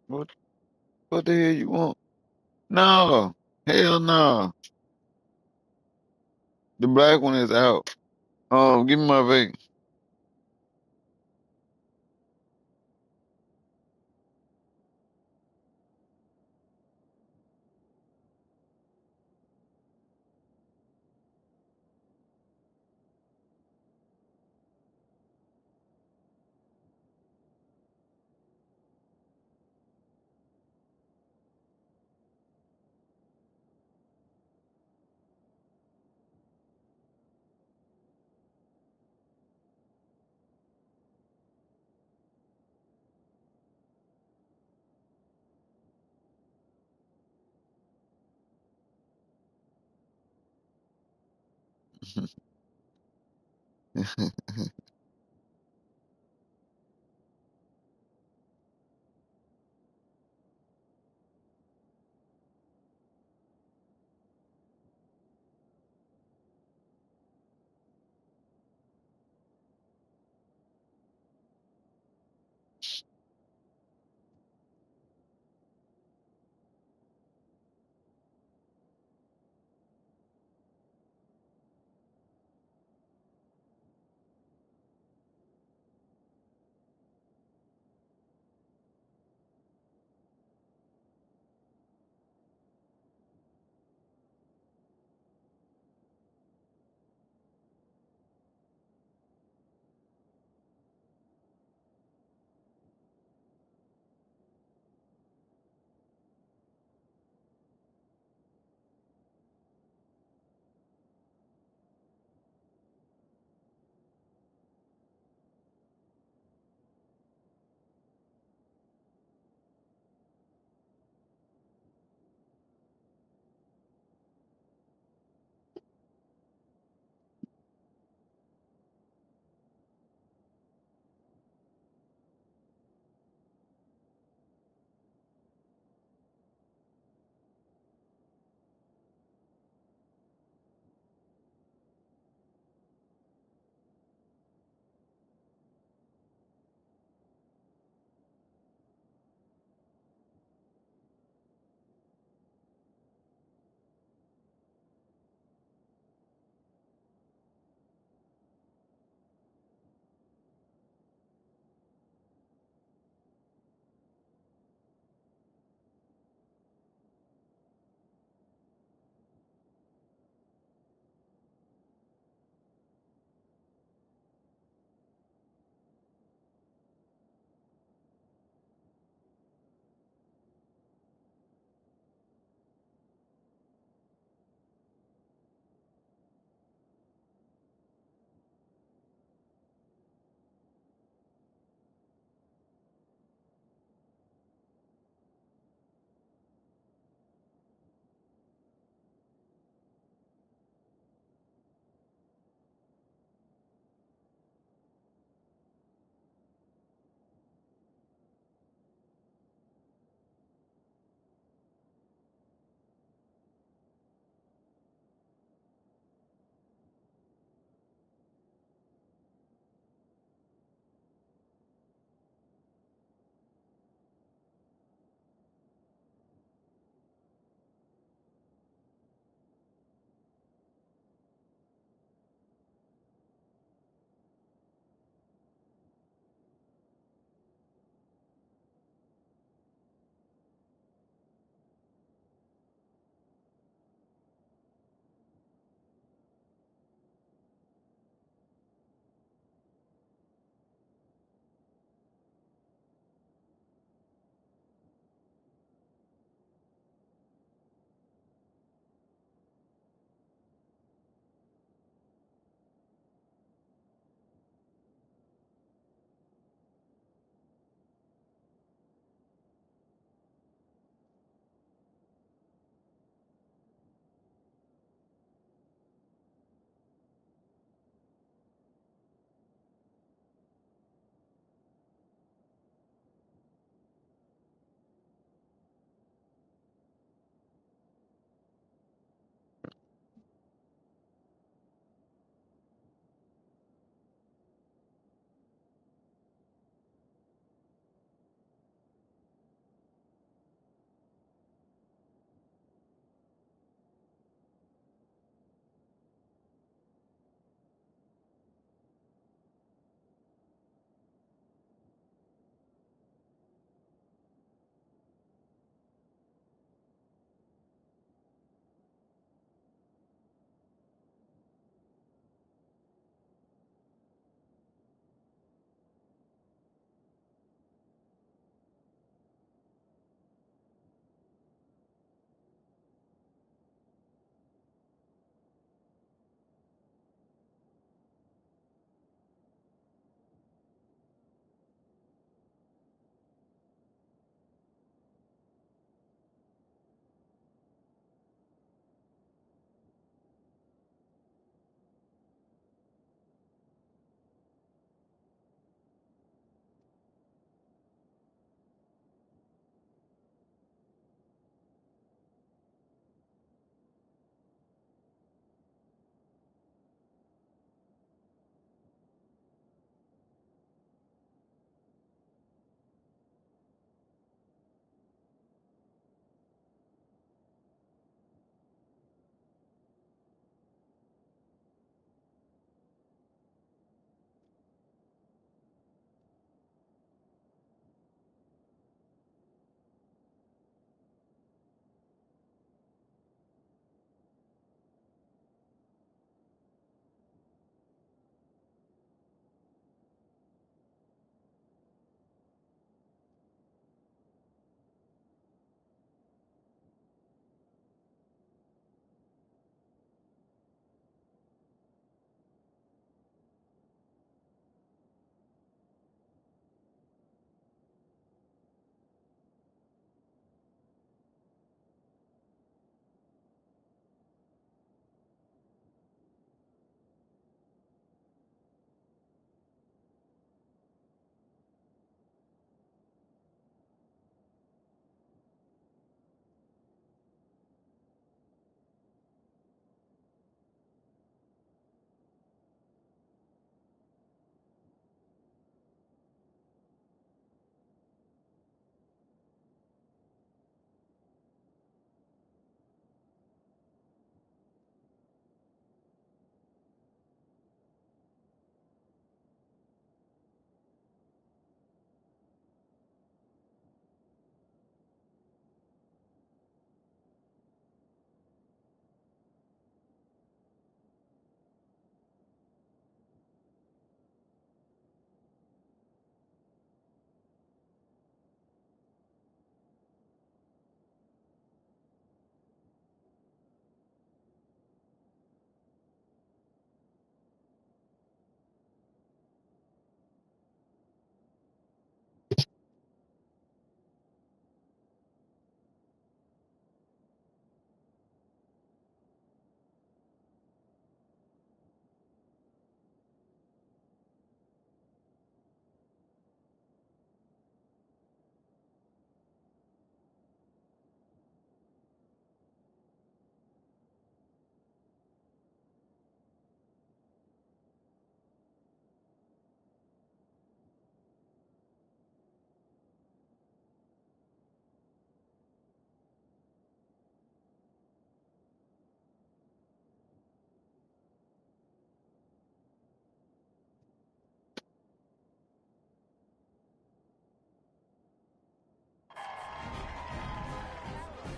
What what the hell you want? No. Hell no. The black one is out. Give me my vape.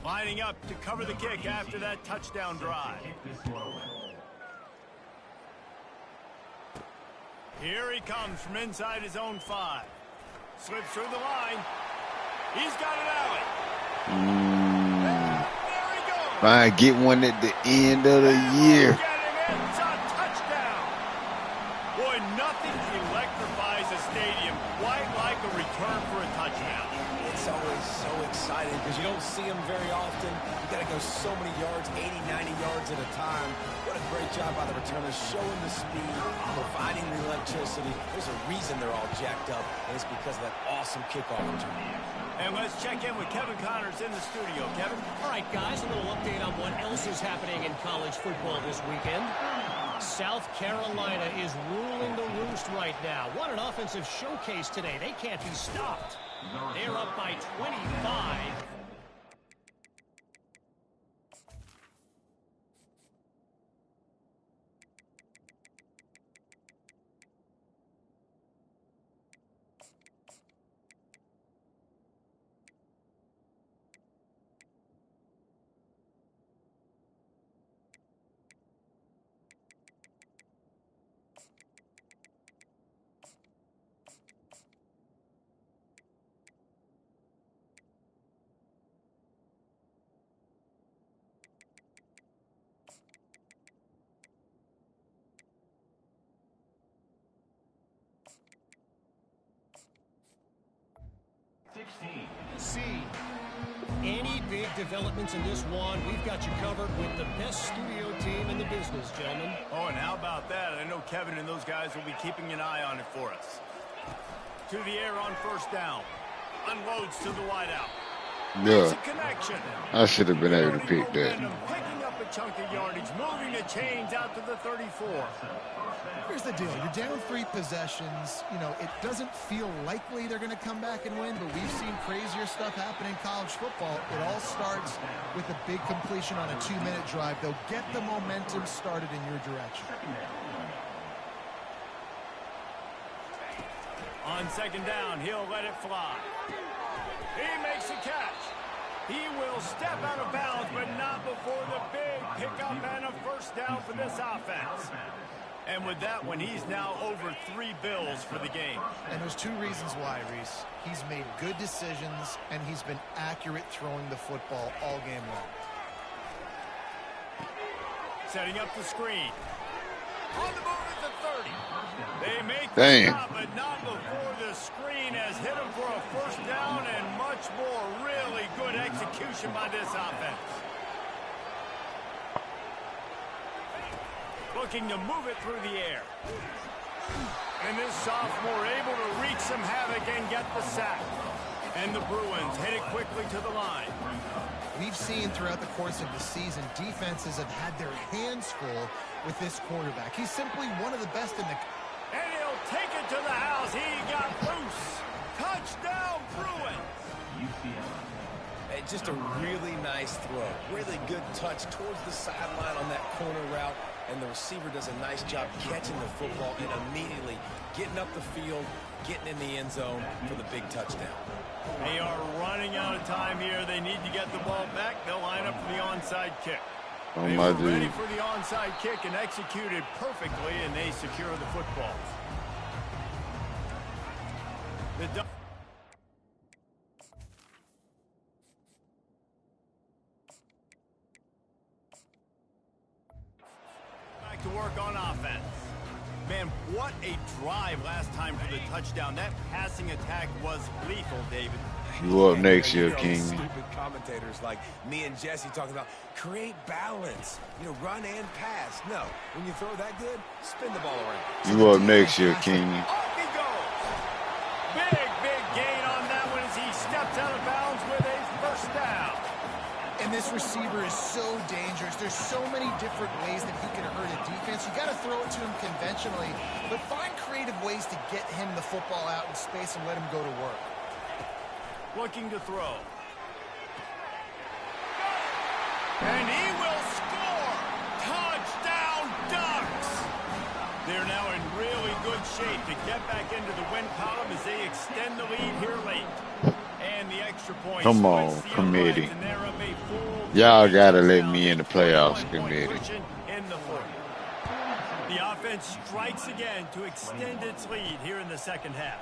Lining up to cover the kick after that touchdown drive. Here he comes from inside his own 5. Slips through the line. He's got an alley. There he goes. Fine, get one at the end of the year. Get him in. It's a touchdown. Boy, nothing electrifies a stadium quite like a return for a touchdown. It's always so exciting because you don't see them very often. You got to go so many yards, 80, 90 yards at a time. What a great job by the returners, showing the speed, providing the electricity. There's a reason they're all jacked up, and it's because of that awesome kickoff return. And let's check in with Kevin Connors in the studio. Kevin? All right, guys, a little update on what else is happening in college football this weekend. South Carolina is ruling the roost right now. What an offensive showcase today. They can't be stopped. They're up by 25. See, any big developments in this one, we've got you covered with the best studio team in the business, gentlemen. Oh, and how about that? I know Kevin and those guys will be keeping an eye on it for us. To the air on first down. Unloads to the wideout. Yeah, Connection. I should have been able to pick that. Picking up a chunk of yardage, moving the chains out to the 34. Here's the deal. You're down 3 possessions. You know, it doesn't feel likely they're going to come back and win, but we've seen crazier stuff happen in college football. It all starts with a big completion on a 2-minute drive. They'll get the momentum started in your direction. On second down, he'll let it fly. He makes a catch. He will step out of bounds, but not before the big pickup and a first down for this offense. And with that one, he's now over 3 bills for the game. And there's 2 reasons why, Reese. He's made good decisions, and he's been accurate throwing the football all game long. Setting up the screen. On the move at the 30. They make the stop, but not before the screen has hit him for a first down and much more. Really good execution by this offense. Looking to move it through the air. And this sophomore able to wreak some havoc and get the sack. And the Bruins headed quickly to the line. We've seen throughout the course of the season, defenses have had their hands full with this quarterback. He's simply one of the best in the... And he'll take it to the house. He got loose. Touchdown, Bruins. Hey, just a really nice throw. Really good touch towards the sideline on that corner route. And the receiver does a nice job catching the football and immediately getting up the field, getting in the end zone for the big touchdown. They are running out of time here. They need to get the ball back. They'll line up for the onside kick. They were ready for the onside kick and executed perfectly, and they secure the football. Back to work on offense. Man, what a drive last time for the touchdown. That passing attack was lethal, David. You up next year, King. Stupid commentators like me and Jesse talking about create balance, run and pass. No, when you throw that good, spin the ball around. You up next year, King. Off he goes. Big gain on that one as he steps out of bounds with a first down. And this receiver is so dangerous. There's so many different ways that he can hurt a defense. You got to throw it to him conventionally, but find creative ways to get him the football out in space and let him go to work. Looking to throw. And he will score! Touchdown, Ducks! They're now in really good shape to get back into the win column as they extend the lead here late. And the extra point Come splits on, the uprights, committee. and they're up a full Y'all 3 gotta let touchdowns, me a in the playoffs, 21-point committee. cushion in the fourth. The offense strikes again to extend its lead here in the second half.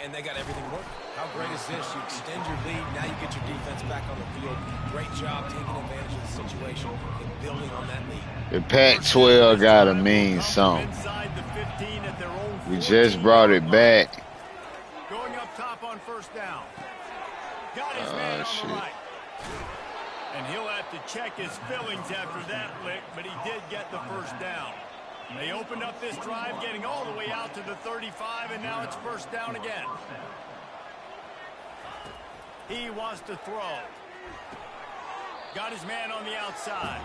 And they got everything working. How great is this? You extend your lead, now you get your defense back on the field. Great job taking advantage of the situation and building on that lead. The Pac-12 gotta mean something. Inside the 15 at their own We just brought it back. Going up top on first down. Got his man on the right. And he'll have to check his fillings after that lick, but he did get the first down. They opened up this drive, getting all the way out to the 35, and now it's first down again. He wants to throw. Got his man on the outside.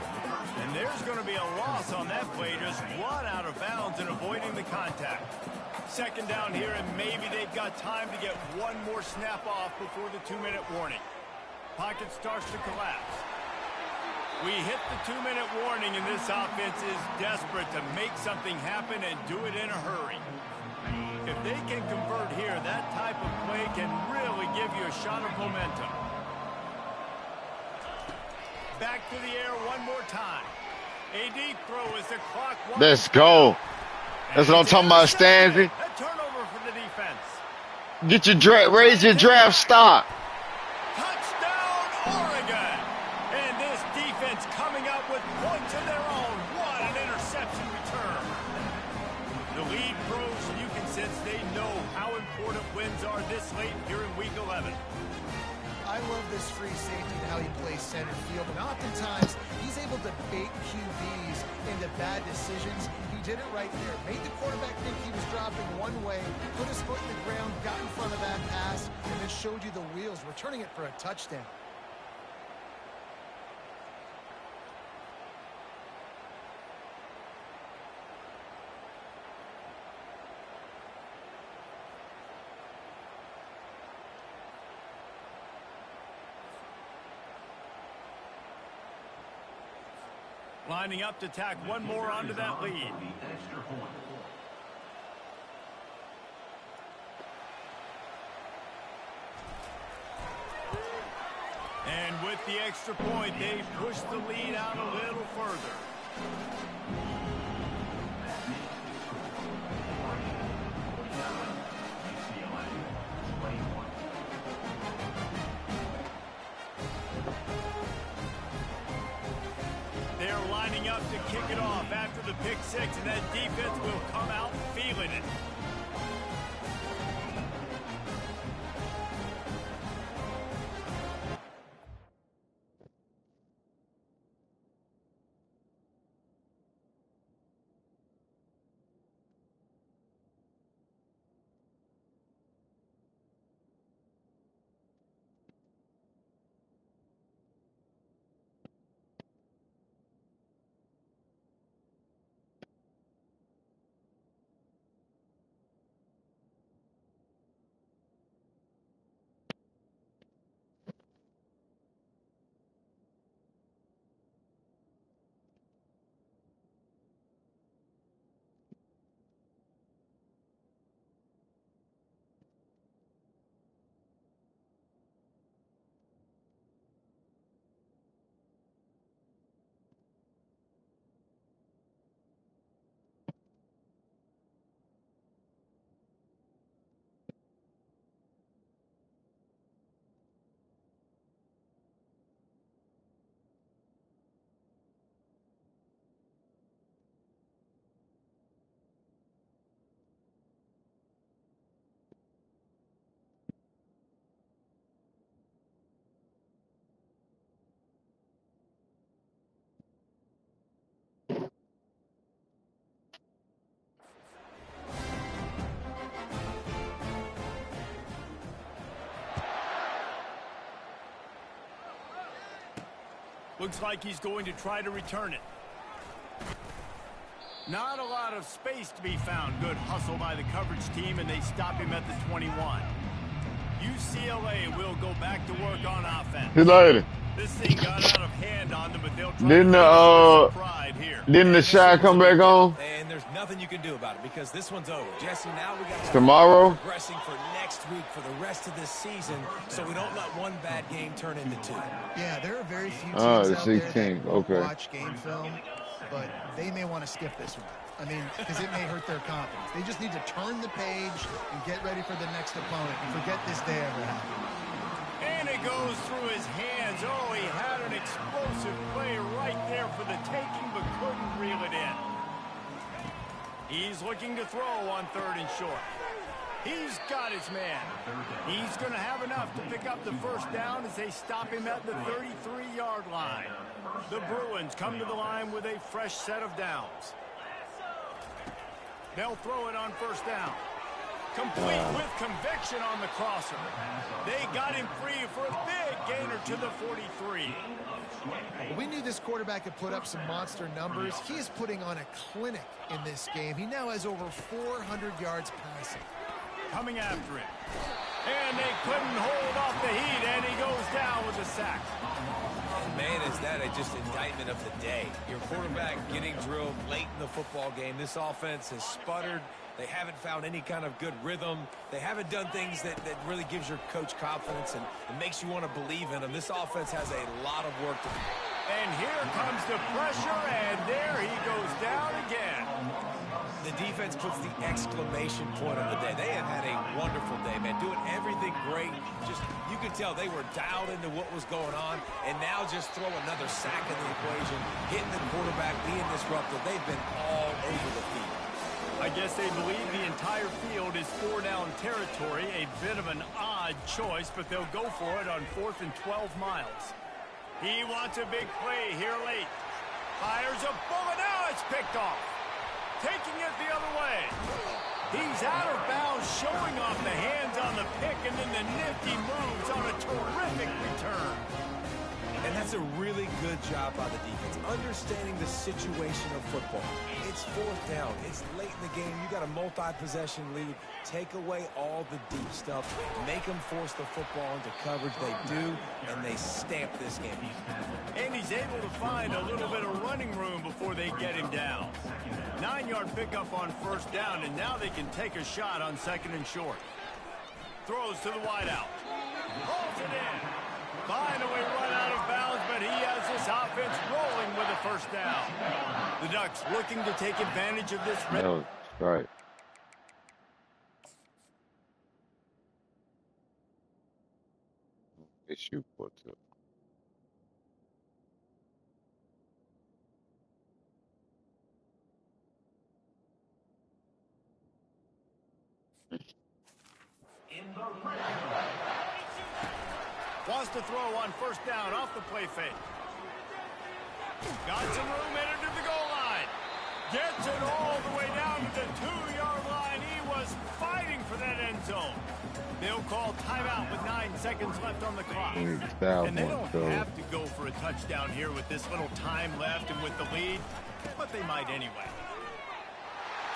And there's going to be a loss on that play. Just run out of bounds and avoiding the contact. Second down here, and maybe they've got time to get one more snap off before the 2-minute warning. Pocket starts to collapse. We hit the 2-minute warning, and this offense is desperate to make something happen and do it in a hurry. If they can convert here, that type of play can really give you a shot of momentum. Back to the air one more time. A deep throw as the clock. Let's go. That's what I'm talking about, Stanley. A turnover for the defense. Get your raise your draft stock. Touchdown, Oregon. And this defense coming up with points of their own. What an interception return. The lead grows, and you can sense they know how important wins are this late here in Week 11. I love this free safety and how he plays center field, and oftentimes he's able to bait QBs into bad decisions. He did it right there. Made the quarterback think he was dropping one way, put his foot in the ground, got in front of that pass, and then showed you the wheels, returning it for a touchdown. Lining up to tack one more onto that lead. And with the extra point, they push the lead out a little further. They're lining up to kick it off after the pick six, and that defense will come out feeling it. Looks like he's going to try to return it. Not a lot of space to be found. Good hustle by the coverage team, and they stop him at the 21. UCLA will go back to work on offense. See you later. This thing got out of hand on them, but they'll try Didn't to the pride here. shot come back on And there's nothing you can do about it because this one's over. Jesse, now we got tomorrow? progressing for next week for the rest of this season, so we don't let one bad game turn into two. Yeah, there are very few teams The out there 16th. that will Okay. watch game film, but they may want to skip this one. I mean, because it may hurt their confidence. They just need to turn the page and get ready for the next opponent and forget this day ever happened. And it goes through his hands. Oh, he had an explosive play right there for the taking, but couldn't reel it in. He's looking to throw on 3rd and short. He's got his man. He's going to have enough to pick up the first down as they stop him at the 33-yard line. The Bruins come to the line with a fresh set of downs. They'll throw it on 1st down. Complete with conviction on the crosser. They got him free for a big gainer to the 43. We knew this quarterback could put up some monster numbers. He is putting on a clinic in this game. He now has over 400 yards passing. Coming after him. And they couldn't hold off the heat, and he goes down with a sack. Man, is that just indictment of the day. Your quarterback getting drilled late in the football game. This offense has sputtered. They haven't found any kind of good rhythm. They haven't done things that really gives your coach confidence and makes you want to believe in them. This offense has a lot of work to do. And here comes the pressure, and there he goes down again. The defense puts the exclamation point on the day. They have had a wonderful day, man, doing everything great. Just, you could tell they were dialed into what was going on, and now just throw another sack in the equation, hitting the quarterback, being disruptive. They've been all over the field. I guess they believe the entire field is 4-down territory, a bit of an odd choice, but they'll go for it on 4th and 12 miles. He wants a big play here late. Fires a bullet. Now it's picked off. Taking it the other way. He's out of bounds, showing off the hands on the pick, and then the nifty moves on a terrific return. And that's a really good job by the defense, understanding the situation of football. It's 4th down. It's late in the game. You got a multi-possession lead. Take away all the deep stuff. Make them force the football into coverage. They do, and they stamp this game. And he's able to find a little bit of running room before they get him down. 9-yard pickup on 1st down, and now they can take a shot on 2nd and short. Throws to the wideout. Hauls it in. Finally run out of bounds, but he has this offense rolling with a 1st down. The Ducks looking to take advantage of this. That was right. Issue for two. Wants to throw on 1st down off the play fake. Got some room headed to the goal line. Gets it all the way down to the 2-yard line. He was fighting for that end zone. They'll call timeout with 9 seconds left on the clock. And they don't have to go for a touchdown here with this little time left and with the lead, but they might anyway.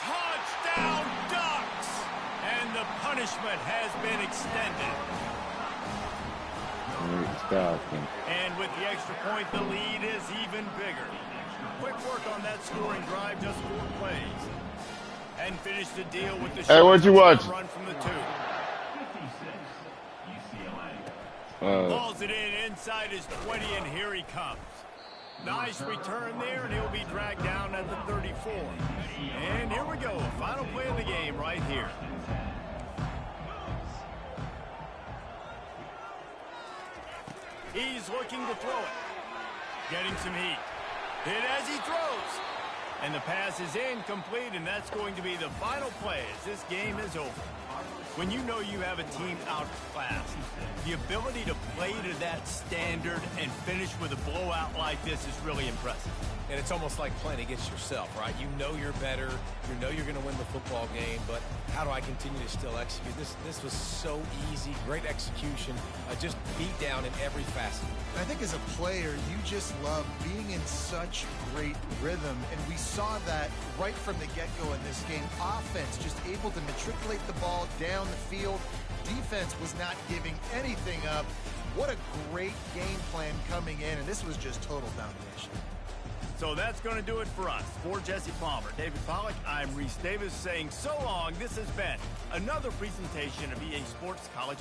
Touchdown, Ducks! And the punishment has been extended. And with the extra point, the lead is even bigger. Quick work on that scoring drive, just 4 plays. And finish the deal with the Hey, what you watch? run from the 2. Balls it in inside his 20, and here he comes. Nice return there, and he'll be dragged down at the 34. And here we go, final play of the game right here. He's looking to throw it. Getting some heat. Hit as he throws. And the pass is incomplete, and that's going to be the final play as this game is over. When you know you have a team outclassed, the ability to play to that standard and finish with a blowout like this is really impressive. And it's almost like playing against yourself, right? You know you're better. You know you're going to win the football game, but how do I continue to still execute? This was so easy. Great execution. Just beat down in every facet. I think as a player, you just love being in such great rhythm, and we saw that right from the get-go in this game. Offense just able to matriculate the ball down the field. Defense was not giving anything up. What a great game plan coming in, and this was just total domination. So that's going to do it for us. For Jesse Palmer, David Pollack, I'm Reese Davis saying so long. This has been another presentation of EA Sports College.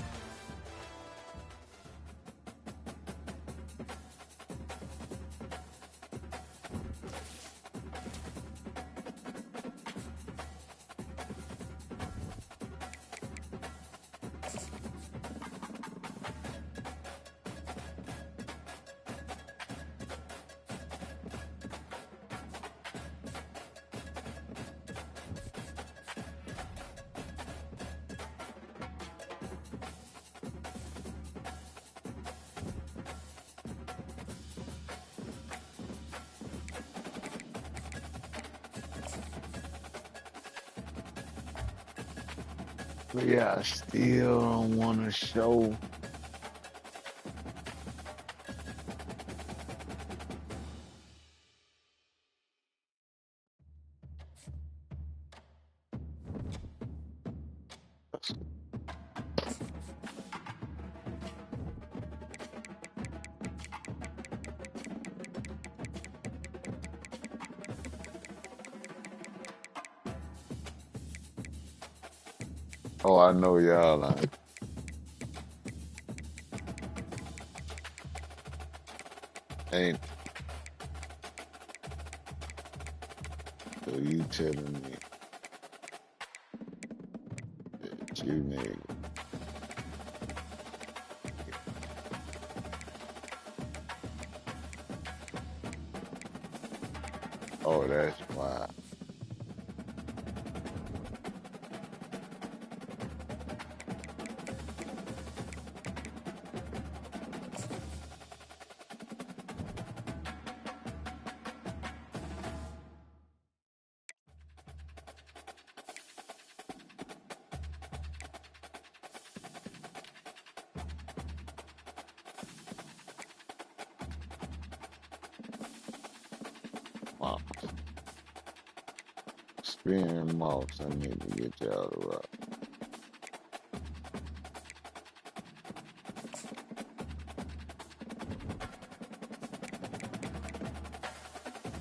But yeah, I still don't want to show. Oh, I know y'all like. Ain't. So you telling me that you nigga. Oh, that's why. Wow. Spinning mouse. I need to get y'all to rock.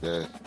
That's